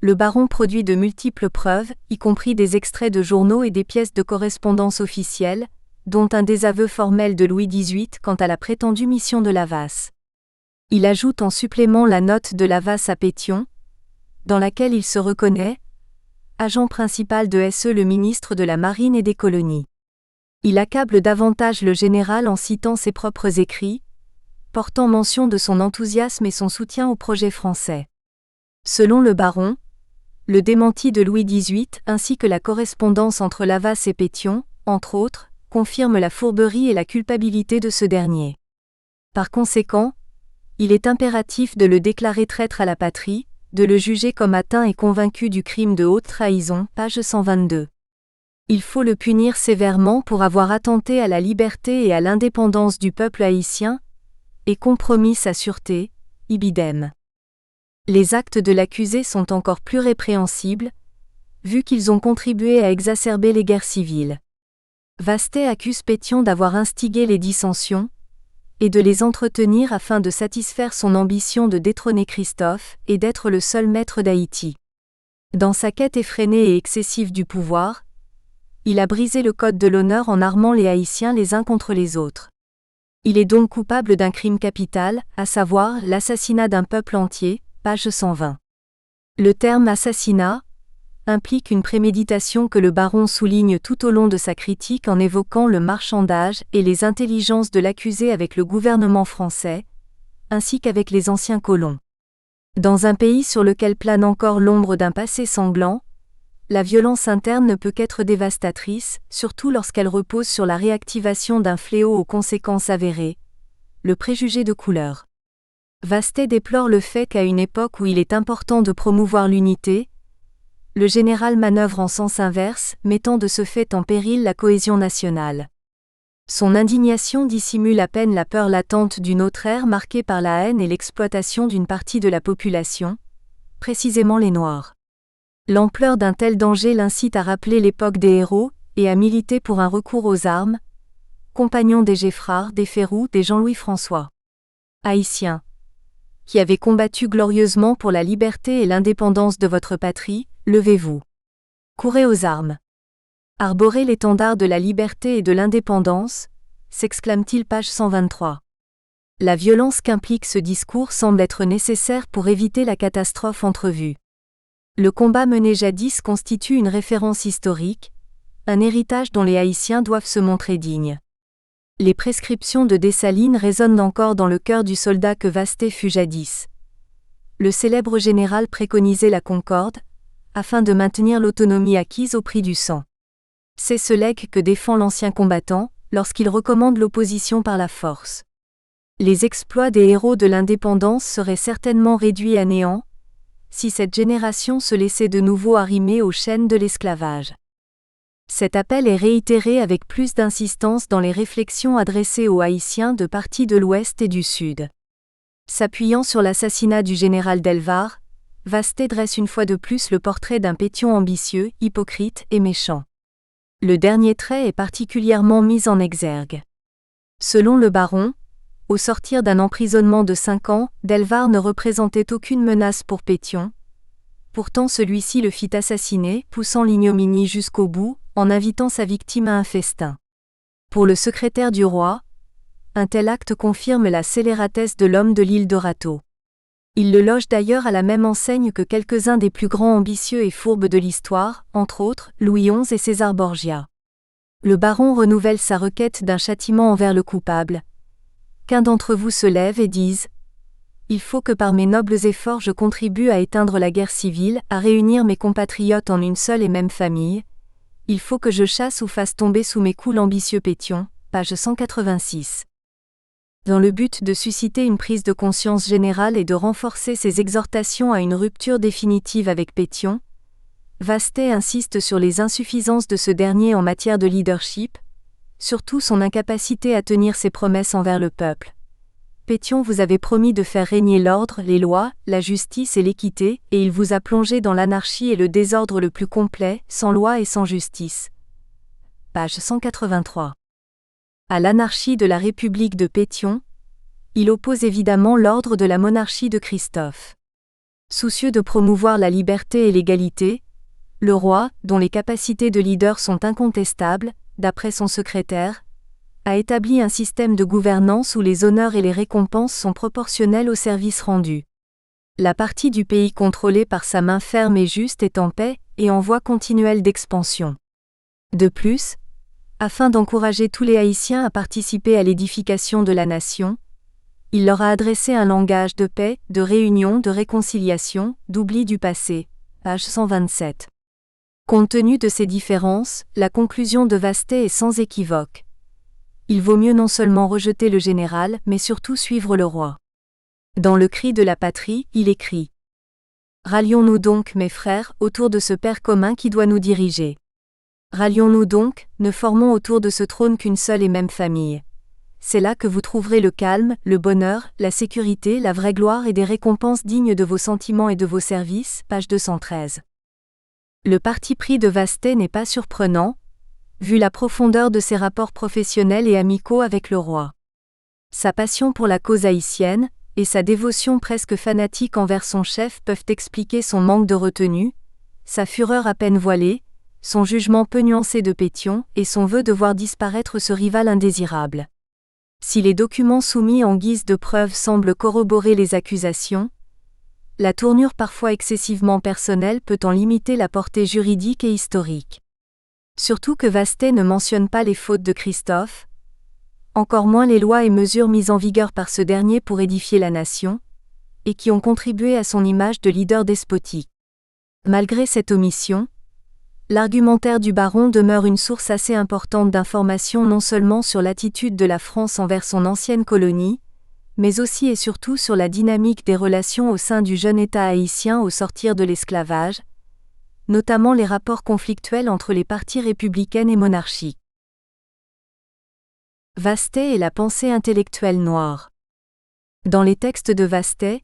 le baron produit de multiples preuves, y compris des extraits de journaux et des pièces de correspondance officielles, dont un désaveu formel de Louis XVIII quant à la prétendue mission de Lavas. Il ajoute en supplément la note de Lavas à Pétion, dans laquelle il se reconnaît agent principal de SE le ministre de la Marine et des Colonies. Il accable davantage le général en citant ses propres écrits, portant mention de son enthousiasme et son soutien au projet français. Selon le baron, le démenti de Louis XVIII ainsi que la correspondance entre Lavas et Pétion, entre autres, confirment la fourberie et la culpabilité de ce dernier. Par conséquent, il est impératif de le déclarer traître à la patrie, de le juger comme atteint et convaincu du crime de haute trahison, page 122. Il faut le punir sévèrement pour avoir attenté à la liberté et à l'indépendance du peuple haïtien, et compromis sa sûreté, ibidem. Les actes de l'accusé sont encore plus répréhensibles, vu qu'ils ont contribué à exacerber les guerres civiles. Vastet accuse Pétion d'avoir instigé les dissensions, et de les entretenir afin de satisfaire son ambition de détrôner Christophe et d'être le seul maître d'Haïti. Dans sa quête effrénée et excessive du pouvoir, il a brisé le code de l'honneur en armant les Haïtiens les uns contre les autres. Il est donc coupable d'un crime capital, à savoir l'assassinat d'un peuple entier, page 120. Le terme assassinat implique une préméditation que le baron souligne tout au long de sa critique en évoquant le marchandage et les intelligences de l'accusé avec le gouvernement français, ainsi qu'avec les anciens colons. Dans un pays sur lequel plane encore l'ombre d'un passé sanglant, la violence interne ne peut qu'être dévastatrice, surtout lorsqu'elle repose sur la réactivation d'un fléau aux conséquences avérées, le préjugé de couleur. Vastet déplore le fait qu'à une époque où il est important de promouvoir l'unité, le général manœuvre en sens inverse, mettant de ce fait en péril la cohésion nationale. Son indignation dissimule à peine la peur latente d'une autre ère marquée par la haine et l'exploitation d'une partie de la population, précisément les Noirs. L'ampleur d'un tel danger l'incite à rappeler l'époque des héros et à militer pour un recours aux armes, compagnons des Geffrard, des Ferrou, des Jean-Louis François. Haïtiens, qui avez combattu glorieusement pour la liberté et l'indépendance de votre patrie, levez-vous. Courez aux armes. Arborez l'étendard de la liberté et de l'indépendance, s'exclame-t-il page 123. La violence qu'implique ce discours semble être nécessaire pour éviter la catastrophe entrevue. Le combat mené jadis constitue une référence historique, un héritage dont les Haïtiens doivent se montrer dignes. Les prescriptions de Dessalines résonnent encore dans le cœur du soldat que Vastet fut jadis. Le célèbre général préconisait la concorde, afin de maintenir l'autonomie acquise au prix du sang. C'est ce legs que défend l'ancien combattant, lorsqu'il recommande l'opposition par la force. Les exploits des héros de l'indépendance seraient certainement réduits à néant, si cette génération se laissait de nouveau arrimer aux chaînes de l'esclavage. Cet appel est réitéré avec plus d'insistance dans les réflexions adressées aux Haïtiens de parties de l'Ouest et du Sud. S'appuyant sur l'assassinat du général Delvar, Vastet dresse une fois de plus le portrait d'un Pétion ambitieux, hypocrite et méchant. Le dernier trait est particulièrement mis en exergue. Selon le baron, au sortir d'un emprisonnement de 5 ans, Delvar ne représentait aucune menace pour Pétion. Pourtant celui-ci le fit assassiner, poussant l'ignominie jusqu'au bout, en invitant sa victime à un festin. Pour le secrétaire du roi, un tel acte confirme la scélératesse de l'homme de l'île de Rateau. Il le loge d'ailleurs à la même enseigne que quelques-uns des plus grands ambitieux et fourbes de l'histoire, entre autres, Louis XI et César Borgia. Le baron renouvelle sa requête d'un châtiment envers le coupable. Qu'un d'entre vous se lève et dise « Il faut que par mes nobles efforts je contribue à éteindre la guerre civile, à réunir mes compatriotes en une seule et même famille. Il faut que je chasse ou fasse tomber sous mes coups l'ambitieux Pétion » page 186. Dans le but de susciter une prise de conscience générale et de renforcer ses exhortations à une rupture définitive avec Pétion, Vastet insiste sur les insuffisances de ce dernier en matière de leadership, surtout son incapacité à tenir ses promesses envers le peuple. Pétion vous avait promis de faire régner l'ordre, les lois, la justice et l'équité, et il vous a plongé dans l'anarchie et le désordre le plus complet, sans loi et sans justice. Page 183. À l'anarchie de la République de Pétion, il oppose évidemment l'ordre de la monarchie de Christophe. Soucieux de promouvoir la liberté et l'égalité, le roi, dont les capacités de leader sont incontestables, d'après son secrétaire, a établi un système de gouvernance où les honneurs et les récompenses sont proportionnels au service rendu. La partie du pays contrôlée par sa main ferme et juste est en paix et en voie continuelle d'expansion. De plus, afin d'encourager tous les Haïtiens à participer à l'édification de la nation, il leur a adressé un langage de paix, de réunion, de réconciliation, d'oubli du passé. Page 127. Compte tenu de ces différences, la conclusion de Vastet est sans équivoque. Il vaut mieux non seulement rejeter le général, mais surtout suivre le roi. Dans le cri de la patrie, il écrit « Rallions-nous donc, mes frères, autour de ce Père commun qui doit nous diriger. Rallions-nous donc, ne formons autour de ce trône qu'une seule et même famille. C'est là que vous trouverez le calme, le bonheur, la sécurité, la vraie gloire et des récompenses dignes de vos sentiments et de vos services. » Page 213. Le parti pris de Vastet n'est pas surprenant, vu la profondeur de ses rapports professionnels et amicaux avec le roi. Sa passion pour la cause haïtienne, et sa dévotion presque fanatique envers son chef peuvent expliquer son manque de retenue, sa fureur à peine voilée, son jugement peu nuancé de Pétion et son vœu de voir disparaître ce rival indésirable. Si les documents soumis en guise de preuve semblent corroborer les accusations, la tournure parfois excessivement personnelle peut en limiter la portée juridique et historique. Surtout que Vastet ne mentionne pas les fautes de Christophe, encore moins les lois et mesures mises en vigueur par ce dernier pour édifier la nation, et qui ont contribué à son image de leader despotique. Malgré cette omission, l'argumentaire du baron demeure une source assez importante d'informations non seulement sur l'attitude de la France envers son ancienne colonie, mais aussi et surtout sur la dynamique des relations au sein du jeune État haïtien au sortir de l'esclavage, notamment les rapports conflictuels entre les partis républicaines et monarchiques. Vastet et la pensée intellectuelle noire. Dans les textes de Vastet,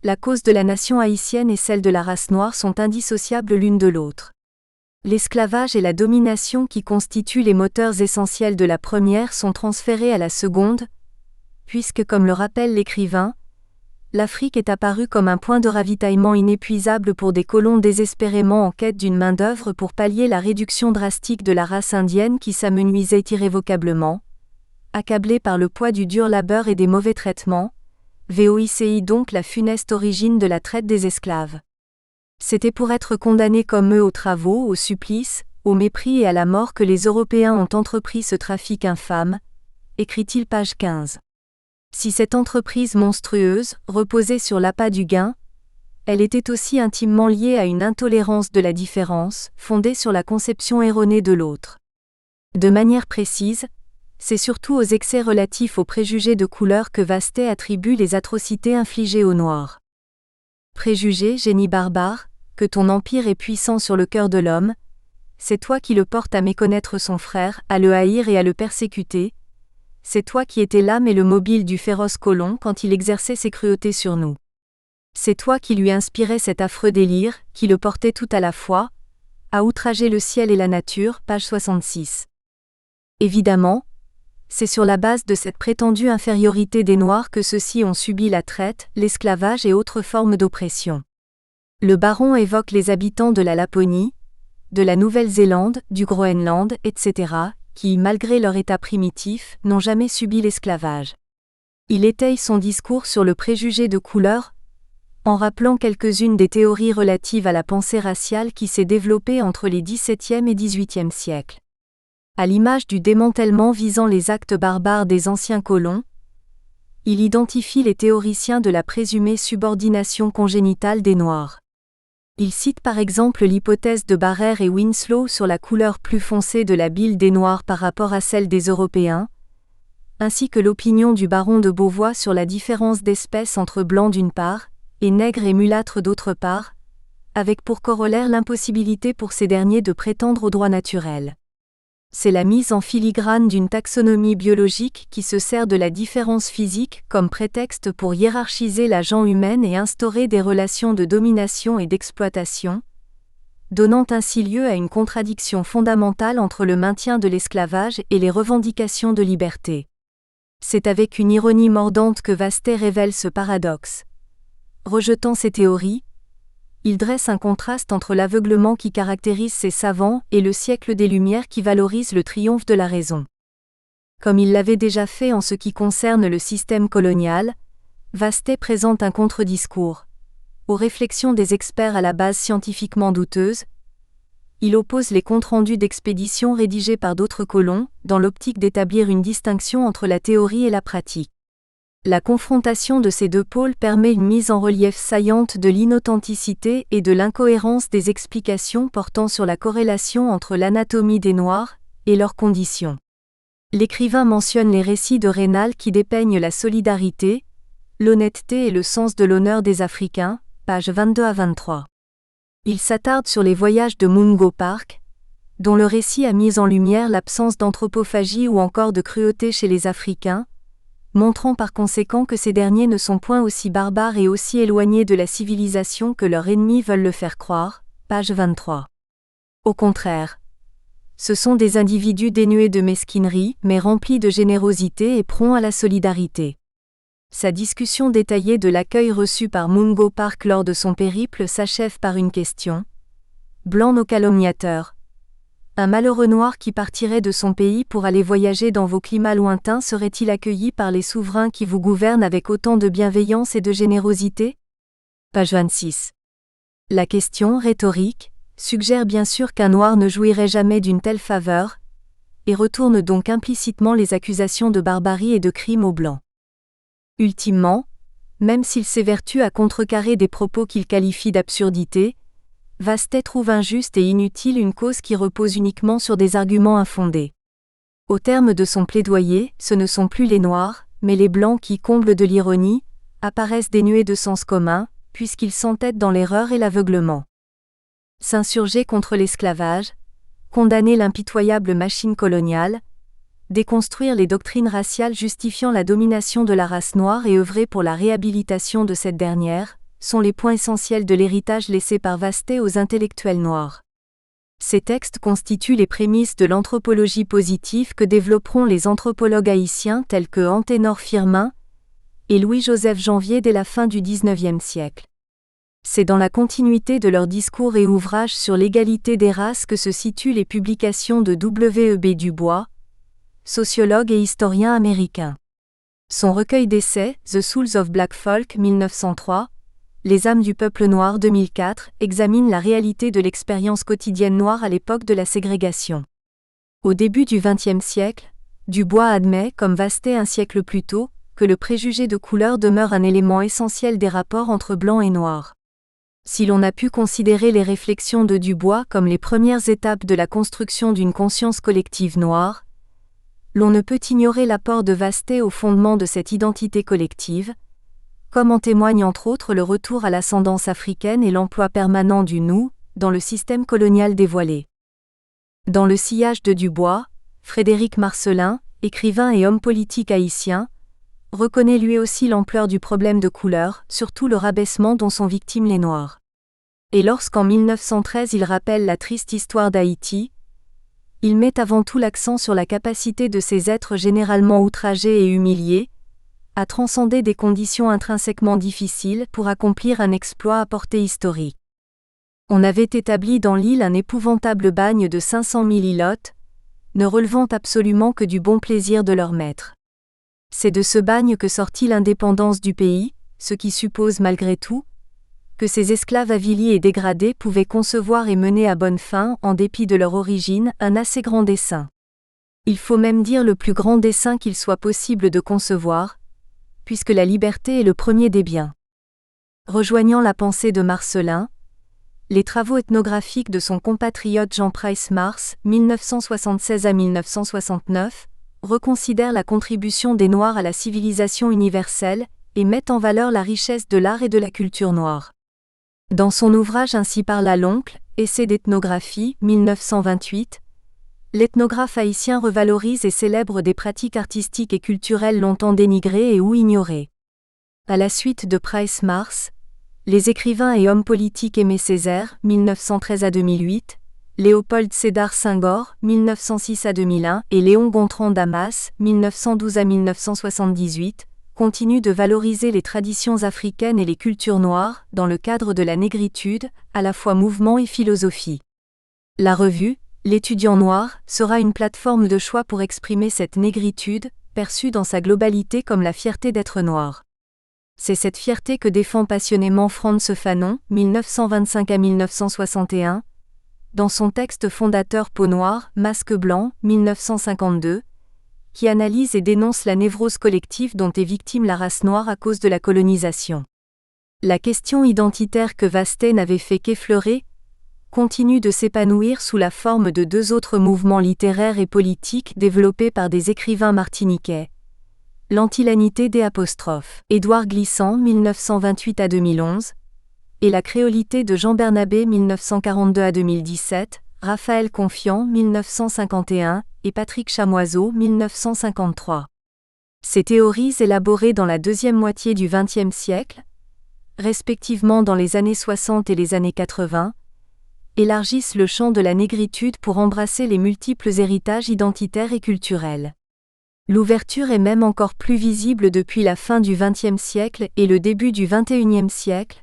la cause de la nation haïtienne et celle de la race noire sont indissociables l'une de l'autre. L'esclavage et la domination qui constituent les moteurs essentiels de la première sont transférés à la seconde, puisque comme le rappelle l'écrivain, l'Afrique est apparue comme un point de ravitaillement inépuisable pour des colons désespérément en quête d'une main-d'œuvre pour pallier la réduction drastique de la race indienne qui s'amenuisait irrévocablement, accablée par le poids du dur labeur et des mauvais traitements, VOICI donc la funeste origine de la traite des esclaves. C'était pour être condamnés comme eux aux travaux, aux supplices, au mépris et à la mort que les Européens ont entrepris ce trafic infâme, écrit-il page 15. Si cette entreprise monstrueuse reposait sur l'appât du gain, elle était aussi intimement liée à une intolérance de la différence, fondée sur la conception erronée de l'autre. De manière précise, c'est surtout aux excès relatifs aux préjugés de couleur que Vastet attribue les atrocités infligées aux Noirs. Préjugé, génie barbare, que ton empire est puissant sur le cœur de l'homme, c'est toi qui le portes à méconnaître son frère, à le haïr et à le persécuter, c'est toi qui étais l'âme et le mobile du féroce colon quand il exerçait ses cruautés sur nous. C'est toi qui lui inspirais cet affreux délire, qui le portait tout à la fois, à outrager le ciel et la nature, page 66. Évidemment, c'est sur la base de cette prétendue infériorité des Noirs que ceux-ci ont subi la traite, l'esclavage et autres formes d'oppression. Le baron évoque les habitants de la Laponie, de la Nouvelle-Zélande, du Groenland, etc., qui, malgré leur état primitif, n'ont jamais subi l'esclavage. Il étaye son discours sur le préjugé de couleur, en rappelant quelques-unes des théories relatives à la pensée raciale qui s'est développée entre les XVIIe et XVIIIe siècles. À l'image du démantèlement visant les actes barbares des anciens colons, il identifie les théoriciens de la présumée subordination congénitale des Noirs. Il cite par exemple l'hypothèse de Barrère et Winslow sur la couleur plus foncée de la bile des Noirs par rapport à celle des Européens, ainsi que l'opinion du baron de Beauvois sur la différence d'espèce entre blancs d'une part, et nègres et mulâtres d'autre part, avec pour corollaire l'impossibilité pour ces derniers de prétendre aux droits naturels. C'est la mise en filigrane d'une taxonomie biologique qui se sert de la différence physique comme prétexte pour hiérarchiser la gent humaine et instaurer des relations de domination et d'exploitation, donnant ainsi lieu à une contradiction fondamentale entre le maintien de l'esclavage et les revendications de liberté. C'est avec une ironie mordante que Vastet révèle ce paradoxe. Rejetant ces théories, il dresse un contraste entre l'aveuglement qui caractérise ces savants et le siècle des Lumières qui valorise le triomphe de la raison. Comme il l'avait déjà fait en ce qui concerne le système colonial, Vastet présente un contre-discours. Aux réflexions des experts à la base scientifiquement douteuse, il oppose les comptes rendus d'expéditions rédigés par d'autres colons, dans l'optique d'établir une distinction entre la théorie et la pratique. La confrontation de ces deux pôles permet une mise en relief saillante de l'inauthenticité et de l'incohérence des explications portant sur la corrélation entre l'anatomie des Noirs et leurs conditions. L'écrivain mentionne les récits de Raynal qui dépeignent la solidarité, l'honnêteté et le sens de l'honneur des Africains, pages 22 à 23. Il s'attarde sur les voyages de Mungo Park, dont le récit a mis en lumière l'absence d'anthropophagie ou encore de cruauté chez les Africains, montrant par conséquent que ces derniers ne sont point aussi barbares et aussi éloignés de la civilisation que leurs ennemis veulent le faire croire, page 23. Au contraire, ce sont des individus dénués de mesquinerie, mais remplis de générosité et prompts à la solidarité. Sa discussion détaillée de l'accueil reçu par Mungo Park lors de son périple s'achève par une question. Blancs nos calomniateurs. Un malheureux noir qui partirait de son pays pour aller voyager dans vos climats lointains serait-il accueilli par les souverains qui vous gouvernent avec autant de bienveillance et de générosité ? Page 26. La question, rhétorique, suggère bien sûr qu'un noir ne jouirait jamais d'une telle faveur, et retourne donc implicitement les accusations de barbarie et de crime aux blancs. Ultimement, même s'il s'évertue à contrecarrer des propos qu'il qualifie d'absurdité, Vastet trouve injuste et inutile une cause qui repose uniquement sur des arguments infondés. Au terme de son plaidoyer, ce ne sont plus les Noirs, mais les Blancs qui, comblent de l'ironie, apparaissent dénués de sens commun, puisqu'ils s'entêtent dans l'erreur et l'aveuglement. S'insurger contre l'esclavage, condamner l'impitoyable machine coloniale, déconstruire les doctrines raciales justifiant la domination de la race noire et œuvrer pour la réhabilitation de cette dernière, sont les points essentiels de l'héritage laissé par Vastet aux intellectuels noirs. Ces textes constituent les prémices de l'anthropologie positive que développeront les anthropologues haïtiens tels que Anténor Firmin et Louis-Joseph Janvier dès la fin du XIXe siècle. C'est dans la continuité de leurs discours et ouvrages sur l'égalité des races que se situent les publications de W.E.B. Du Bois, sociologue et historien américain. Son recueil d'essais, The Souls of Black Folk 1903, Les âmes du peuple noir 2004, examine la réalité de l'expérience quotidienne noire à l'époque de la ségrégation. Au début du XXe siècle, Du Bois admet, comme Vastet un siècle plus tôt, que le préjugé de couleur demeure un élément essentiel des rapports entre blancs et noirs. Si l'on a pu considérer les réflexions de Du Bois comme les premières étapes de la construction d'une conscience collective noire, l'on ne peut ignorer l'apport de Vastet au fondement de cette identité collective, comme en témoigne entre autres le retour à l'ascendance africaine et l'emploi permanent du nous dans le système colonial dévoilé. Dans le sillage de Du Bois, Frédéric Marcellin, écrivain et homme politique haïtien, reconnaît lui aussi l'ampleur du problème de couleur, surtout le rabaissement dont sont victimes les Noirs. Et lorsqu'en 1913 il rappelle la triste histoire d'Haïti, il met avant tout l'accent sur la capacité de ces êtres généralement outragés et humiliés à transcender des conditions intrinsèquement difficiles pour accomplir un exploit à portée historique. On avait établi dans l'île un épouvantable bagne de 500 000 ilotes, ne relevant absolument que du bon plaisir de leur maître. C'est de ce bagne que sortit l'indépendance du pays, ce qui suppose malgré tout que ces esclaves avilis et dégradés pouvaient concevoir et mener à bonne fin, en dépit de leur origine, un assez grand dessein. Il faut même dire le plus grand dessein qu'il soit possible de concevoir, puisque la liberté est le premier des biens. Rejoignant la pensée de Marcellin, les travaux ethnographiques de son compatriote Jean Price Mars, 1976 à 1969, reconsidèrent la contribution des Noirs à la civilisation universelle et mettent en valeur la richesse de l'art et de la culture noire. Dans son ouvrage Ainsi parla l'oncle, Essai d'ethnographie, 1928, l'ethnographe haïtien revalorise et célèbre des pratiques artistiques et culturelles longtemps dénigrées et ou ignorées. À la suite de Price Mars, les écrivains et hommes politiques Aimé Césaire, 1913 à 2008, Léopold Sédar Senghor, 1906 à 2001 et Léon Gontran Damas, 1912 à 1978, continuent de valoriser les traditions africaines et les cultures noires dans le cadre de la négritude, à la fois mouvement et philosophie. La revue, L'étudiant noir, sera une plateforme de choix pour exprimer cette négritude, perçue dans sa globalité comme la fierté d'être noir. C'est cette fierté que défend passionnément Frantz Fanon, 1925 à 1961, dans son texte fondateur Peau noire, masque blanc, 1952, qui analyse et dénonce la névrose collective dont est victime la race noire à cause de la colonisation. La question identitaire que Vastet n'avait fait qu'effleurer continue de s'épanouir sous la forme de deux autres mouvements littéraires et politiques développés par des écrivains martiniquais. L'antillanité des apostrophes, Édouard Glissant, 1928 à 2011, et la créolité de Jean Bernabé, 1942 à 2017, Raphaël Confiant, 1951, et Patrick Chamoiseau, 1953. Ces théories élaborées dans la deuxième moitié du XXe siècle, respectivement dans les années 60 et les années 80, élargissent le champ de la négritude pour embrasser les multiples héritages identitaires et culturels. L'ouverture est même encore plus visible depuis la fin du XXe siècle et le début du XXIe siècle,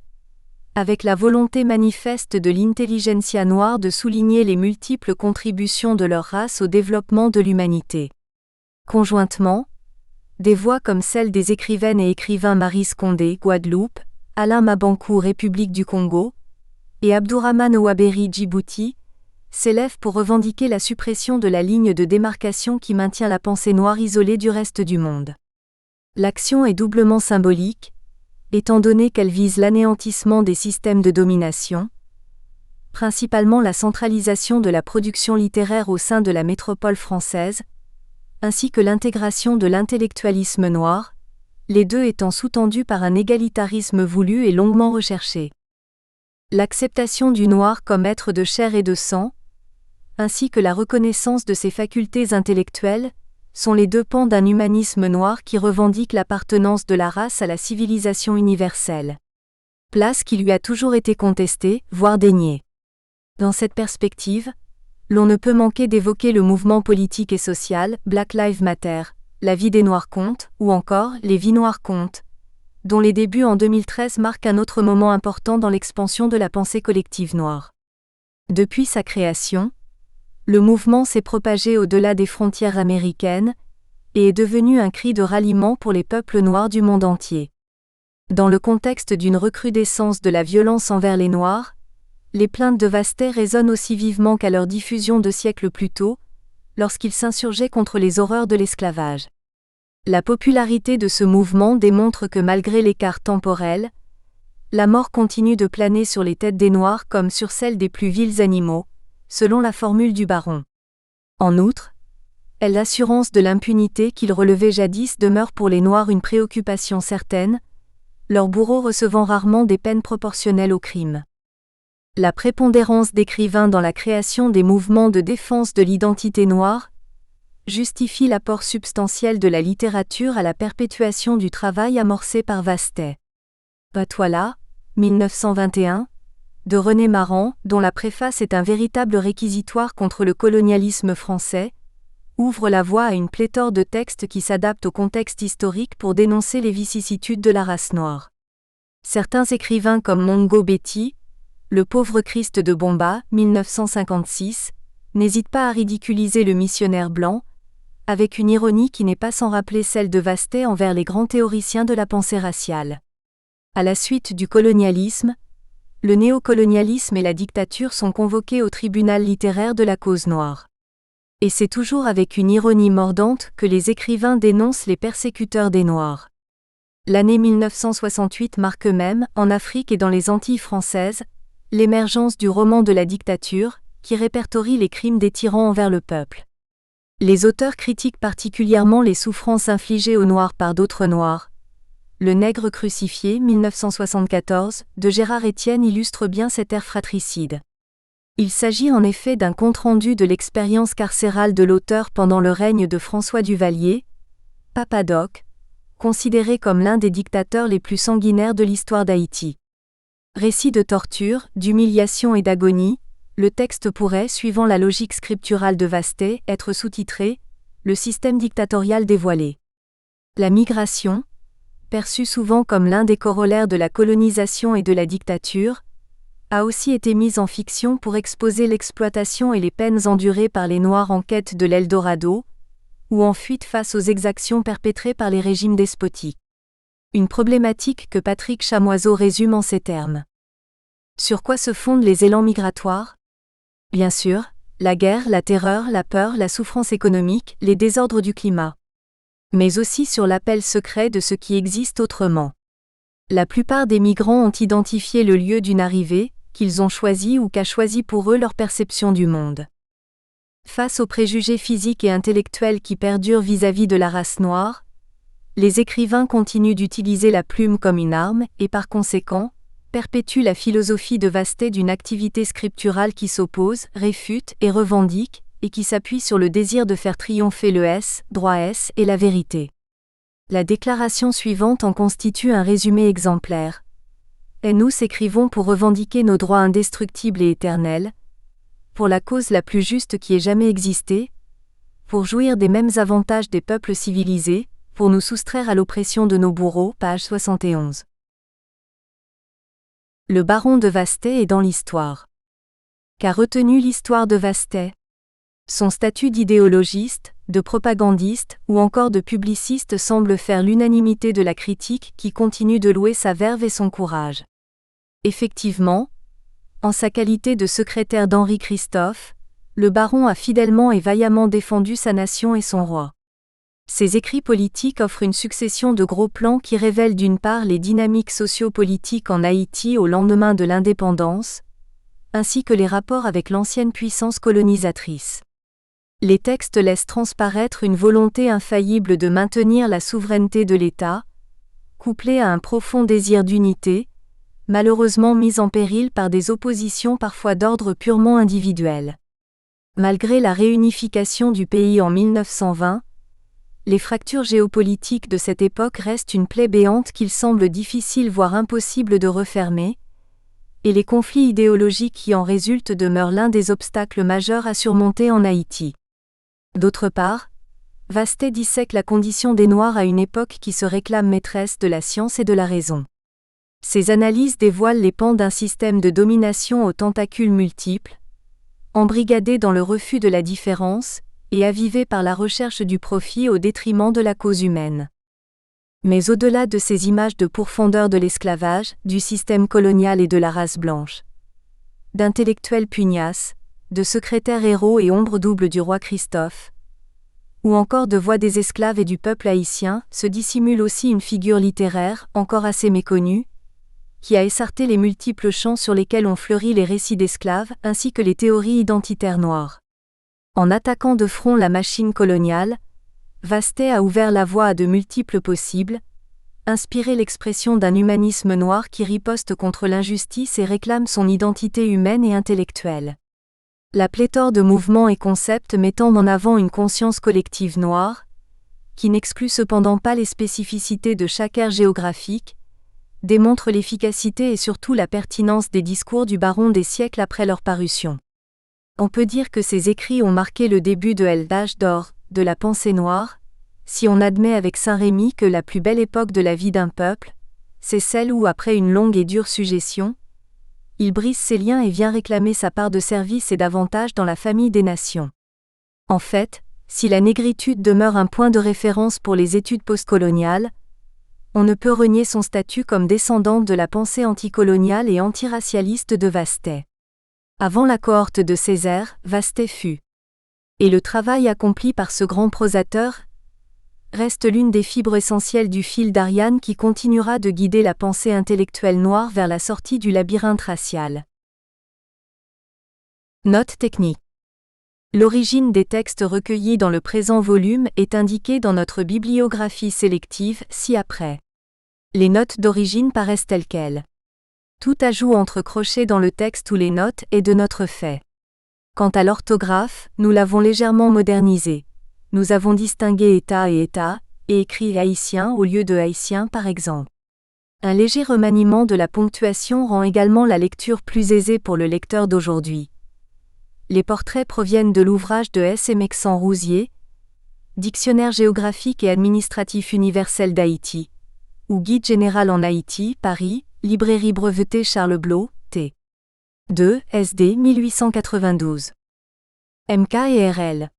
avec la volonté manifeste de l'intelligentsia noire de souligner les multiples contributions de leur race au développement de l'humanité. Conjointement, des voix comme celles des écrivaines et écrivains Marie Scondé, Guadeloupe, Alain Mabankou, République du Congo, et Abdourahmane Ouaberi, Djibouti, s'élèvent pour revendiquer la suppression de la ligne de démarcation qui maintient la pensée noire isolée du reste du monde. L'action est doublement symbolique, étant donné qu'elle vise l'anéantissement des systèmes de domination, principalement la centralisation de la production littéraire au sein de la métropole française, ainsi que l'intégration de l'intellectualisme noir, les deux étant sous-tendus par un égalitarisme voulu et longuement recherché. L'acceptation du noir comme être de chair et de sang, ainsi que la reconnaissance de ses facultés intellectuelles, sont les deux pans d'un humanisme noir qui revendique l'appartenance de la race à la civilisation universelle. Place qui lui a toujours été contestée, voire déniée. Dans cette perspective, l'on ne peut manquer d'évoquer le mouvement politique et social Black Lives Matter, La vie des Noirs compte, ou encore Les vies noires comptent, dont les débuts en 2013 marquent un autre moment important dans l'expansion de la pensée collective noire. Depuis sa création, le mouvement s'est propagé au-delà des frontières américaines et est devenu un cri de ralliement pour les peuples noirs du monde entier. Dans le contexte d'une recrudescence de la violence envers les Noirs, les plaintes de Vastet résonnent aussi vivement qu'à leur diffusion 2 siècles plus tôt, lorsqu'ils s'insurgeaient contre les horreurs de l'esclavage. La popularité de ce mouvement démontre que malgré l'écart temporel, la mort continue de planer sur les têtes des Noirs comme sur celles des plus vils animaux, selon la formule du baron. En outre, l'assurance de l'impunité qu'ils relevaient jadis demeure pour les Noirs une préoccupation certaine, leurs bourreaux recevant rarement des peines proportionnelles au crime. La prépondérance d'écrivains dans la création des mouvements de défense de l'identité noire justifie l'apport substantiel de la littérature à la perpétuation du travail amorcé par Vastet. Patoila, 1921, de René Maran, dont la préface est un véritable réquisitoire contre le colonialisme français, ouvre la voie à une pléthore de textes qui s'adaptent au contexte historique pour dénoncer les vicissitudes de la race noire. Certains écrivains comme Mongo Betty, Le pauvre Christ de Bomba, 1956, n'hésitent pas à ridiculiser le missionnaire blanc, avec une ironie qui n'est pas sans rappeler celle de Vastet envers les grands théoriciens de la pensée raciale. À la suite du colonialisme, le néocolonialisme et la dictature sont convoqués au tribunal littéraire de la cause noire. Et c'est toujours avec une ironie mordante que les écrivains dénoncent les persécuteurs des Noirs. L'année 1968 marque même, en Afrique et dans les Antilles françaises, l'émergence du roman de la dictature, qui répertorie les crimes des tyrans envers le peuple. Les auteurs critiquent particulièrement les souffrances infligées aux Noirs par d'autres Noirs. Le nègre crucifié, 1974, de Gérard Étienne illustre bien cet air fratricide. Il s'agit en effet d'un compte-rendu de l'expérience carcérale de l'auteur pendant le règne de François Duvalier, Papa Doc, considéré comme l'un des dictateurs les plus sanguinaires de l'histoire d'Haïti. Récit de torture, d'humiliation et d'agonie, le texte pourrait, suivant la logique scripturale de Vastet, être sous-titré « Le système dictatorial dévoilé ». La migration, perçue souvent comme l'un des corollaires de la colonisation et de la dictature, a aussi été mise en fiction pour exposer l'exploitation et les peines endurées par les Noirs en quête de l'Eldorado, ou en fuite face aux exactions perpétrées par les régimes despotiques. Une problématique que Patrick Chamoiseau résume en ces termes. Sur quoi se fondent les élans migratoires ? Bien sûr, la guerre, la terreur, la peur, la souffrance économique, les désordres du climat. Mais aussi sur l'appel secret de ce qui existe autrement. La plupart des migrants ont identifié le lieu d'une arrivée, qu'ils ont choisi ou qu'a choisi pour eux leur perception du monde. Face aux préjugés physiques et intellectuels qui perdurent vis-à-vis de la race noire, les écrivains continuent d'utiliser la plume comme une arme et par conséquent, perpétuent la philosophie de Vastet d'une activité scripturale qui s'oppose, réfute et revendique, et qui s'appuie sur le désir de faire triompher le droit et la vérité. La déclaration suivante en constitue un résumé exemplaire. Et nous s'écrivons pour revendiquer nos droits indestructibles et éternels, pour la cause la plus juste qui ait jamais existé, pour jouir des mêmes avantages des peuples civilisés, pour nous soustraire à l'oppression de nos bourreaux, page 71. Le baron de Vastet est dans l'histoire. Qu'a retenu l'histoire de Vastet ? Son statut d'idéologiste, de propagandiste ou encore de publiciste semble faire l'unanimité de la critique qui continue de louer sa verve et son courage. Effectivement, en sa qualité de secrétaire d'Henri Christophe, le baron a fidèlement et vaillamment défendu sa nation et son roi. Ses écrits politiques offrent une succession de gros plans qui révèlent d'une part les dynamiques socio-politiques en Haïti au lendemain de l'indépendance, ainsi que les rapports avec l'ancienne puissance colonisatrice. Les textes laissent transparaître une volonté infaillible de maintenir la souveraineté de l'État, couplée à un profond désir d'unité, malheureusement mise en péril par des oppositions parfois d'ordre purement individuel. Malgré la réunification du pays en 1920, les fractures géopolitiques de cette époque restent une plaie béante qu'il semble difficile voire impossible de refermer, et les conflits idéologiques qui en résultent demeurent l'un des obstacles majeurs à surmonter en Haïti. D'autre part, Vastet dissèque la condition des Noirs à une époque qui se réclame maîtresse de la science et de la raison. Ces analyses dévoilent les pans d'un système de domination aux tentacules multiples, embrigadé dans le refus de la différence, et avivé par la recherche du profit au détriment de la cause humaine. Mais au-delà de ces images de pourfendeurs de l'esclavage, du système colonial et de la race blanche, d'intellectuels pugnaces, de secrétaires héros et ombres doubles du roi Christophe, ou encore de voix des esclaves et du peuple haïtien, se dissimule aussi une figure littéraire, encore assez méconnue, qui a essarté les multiples champs sur lesquels ont fleuri les récits d'esclaves, ainsi que les théories identitaires noires. En attaquant de front la machine coloniale, Vastet a ouvert la voie à de multiples possibles, inspiré l'expression d'un humanisme noir qui riposte contre l'injustice et réclame son identité humaine et intellectuelle. La pléthore de mouvements et concepts mettant en avant une conscience collective noire, qui n'exclut cependant pas les spécificités de chaque ère géographique, démontre l'efficacité et surtout la pertinence des discours du baron des siècles après leur parution. On peut dire que ces écrits ont marqué le début de l'âge d'or, de la pensée noire, si on admet avec Saint-Rémy que la plus belle époque de la vie d'un peuple, c'est celle où, après une longue et dure sujétion, il brise ses liens et vient réclamer sa part de service et d'avantage dans la famille des nations. En fait, si la négritude demeure un point de référence pour les études postcoloniales, on ne peut renier son statut comme descendante de la pensée anticoloniale et antiracialiste de Vastet. Avant la cohorte de Césaire, Vastet fut. Et le travail accompli par ce grand prosateur reste l'une des fibres essentielles du fil d'Ariane qui continuera de guider la pensée intellectuelle noire vers la sortie du labyrinthe racial. Note technique. L'origine des textes recueillis dans le présent volume est indiquée dans notre bibliographie sélective ci-après. Les notes d'origine paraissent telles quelles. Tout ajout entre crochets dans le texte ou les notes est de notre fait. Quant à l'orthographe, nous l'avons légèrement modernisé. Nous avons distingué État et écrit haïtien au lieu de haïtien par exemple. Un léger remaniement de la ponctuation rend également la lecture plus aisée pour le lecteur d'aujourd'hui. Les portraits proviennent de l'ouvrage de S. Mexan Rousier, Dictionnaire géographique et administratif universel d'Haïti, ou Guide général en Haïti, Paris, Librairie brevetée Charles Blot, T. 2, SD 1892. MK et RL.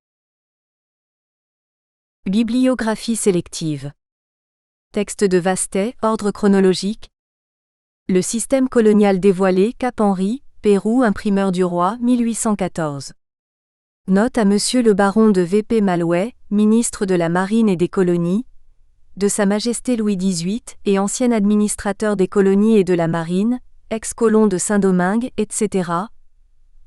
Bibliographie sélective. Texte de Vastet, ordre chronologique. Le système colonial dévoilé, Cap-Henri, Pérou, imprimeur du roi, 1814. Note à Monsieur le baron de V.P. Malouet, ministre de la Marine et des Colonies, de Sa Majesté Louis XVIII et ancien administrateur des colonies et de la marine, ex-colon de Saint-Domingue, etc.,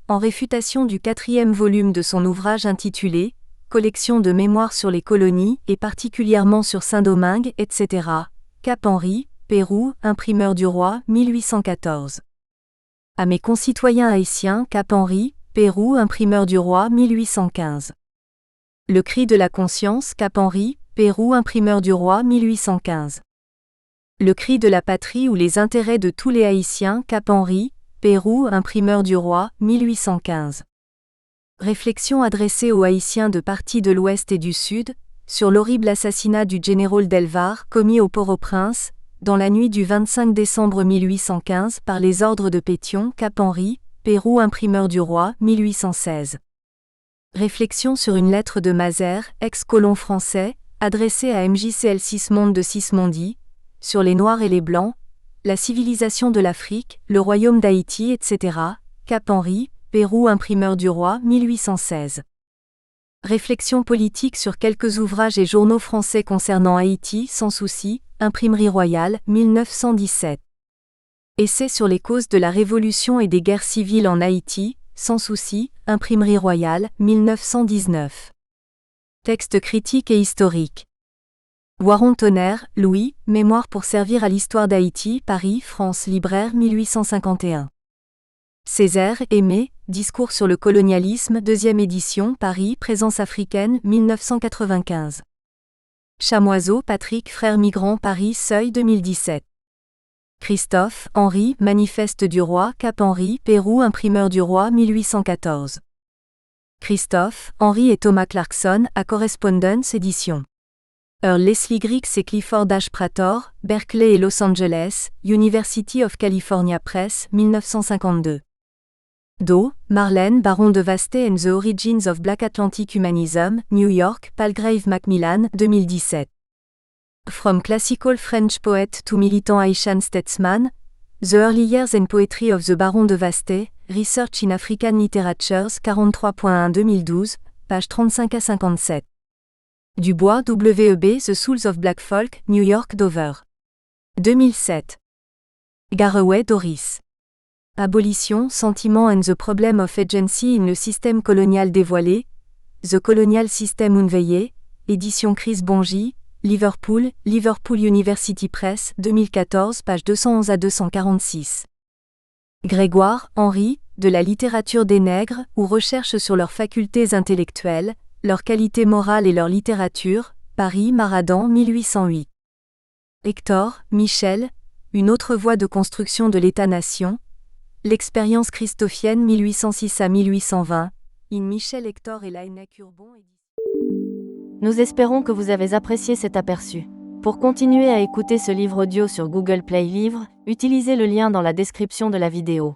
en réfutation du 4e volume de son ouvrage intitulé « Collection de mémoires sur les colonies et particulièrement sur Saint-Domingue, etc. » Cap-Henri, Pérou, imprimeur du roi, 1814. À mes concitoyens haïtiens, Cap-Henri, Pérou, imprimeur du roi, 1815. Le cri de la conscience, Cap-Henri, Pérou, imprimeur du roi, 1815. Le cri de la patrie ou les intérêts de tous les Haïtiens, Cap-Henri, Pérou, imprimeur du roi, 1815. Réflexion adressée aux Haïtiens de parties de l'Ouest et du Sud, sur l'horrible assassinat du général Delvar commis au Port-au-Prince, dans la nuit du 25 décembre 1815 par les ordres de Pétion, Cap-Henri, Pérou, imprimeur du roi, 1816. Réflexion sur une lettre de Mazère, ex-colon français, adressée à MJCL Sismonde de Sismondi, sur les Noirs et les Blancs, la civilisation de l'Afrique, le royaume d'Haïti, etc., Cap-Henri, Pérou, imprimeur du roi, 1816. Réflexion politique sur quelques ouvrages et journaux français concernant Haïti, sans souci, Imprimerie royale, 1917. Essai sur les causes de la révolution et des guerres civiles en Haïti, Sans souci, Imprimerie Royale, 1919. Texte critique et historique. Voiron-Tonnerre, Louis, Mémoire pour servir à l'histoire d'Haïti, Paris, France Libraire, 1851. Césaire, Aimé, Discours sur le colonialisme, 2e édition, Paris, Présence africaine, 1995. Chamoiseau, Patrick, Frères migrants, Paris, Seuil, 2017. Christophe, Henri, Manifeste du roi, Cap-Henri, Pérou, Imprimeur du roi, 1814. Christophe, Henri et Thomas Clarkson, à Correspondence Édition. Earl Leslie Griggs et Clifford H. Prator, Berkeley et Los Angeles, University of California Press, 1952. Doe, Marlène Baron de Vasté and the Origins of Black Atlantic Humanism, New York, Palgrave Macmillan, 2017. From Classical French Poet to Militant Haitian Statesman, The Early Years and Poetry of the Baron de Vasté, Research in African Literatures, 43.1 2012, page 35 à 57. Dubois, W.E.B. The Souls of Black Folk, New York, Dover. 2007. Garraway, Doris. Abolition, Sentiment and the Problem of Agency in le Système colonial dévoilé, The Colonial System Unveillé, édition Chris Bongy, Liverpool, Liverpool University Press, 2014, page 211 à 246. Grégoire, Henri, De la littérature des nègres, ou Recherche sur leurs facultés intellectuelles, leur qualité morale et leur littérature, Paris, Maradan, 1808. Hector, Michel, Une autre voie de construction de l'État-nation, L'expérience christophienne 1806 à 1820, in Michel Hector et Laennec Urbon. Nous espérons que vous avez apprécié cet aperçu. Pour continuer à écouter ce livre audio sur Google Play Livres, utilisez le lien dans la description de la vidéo.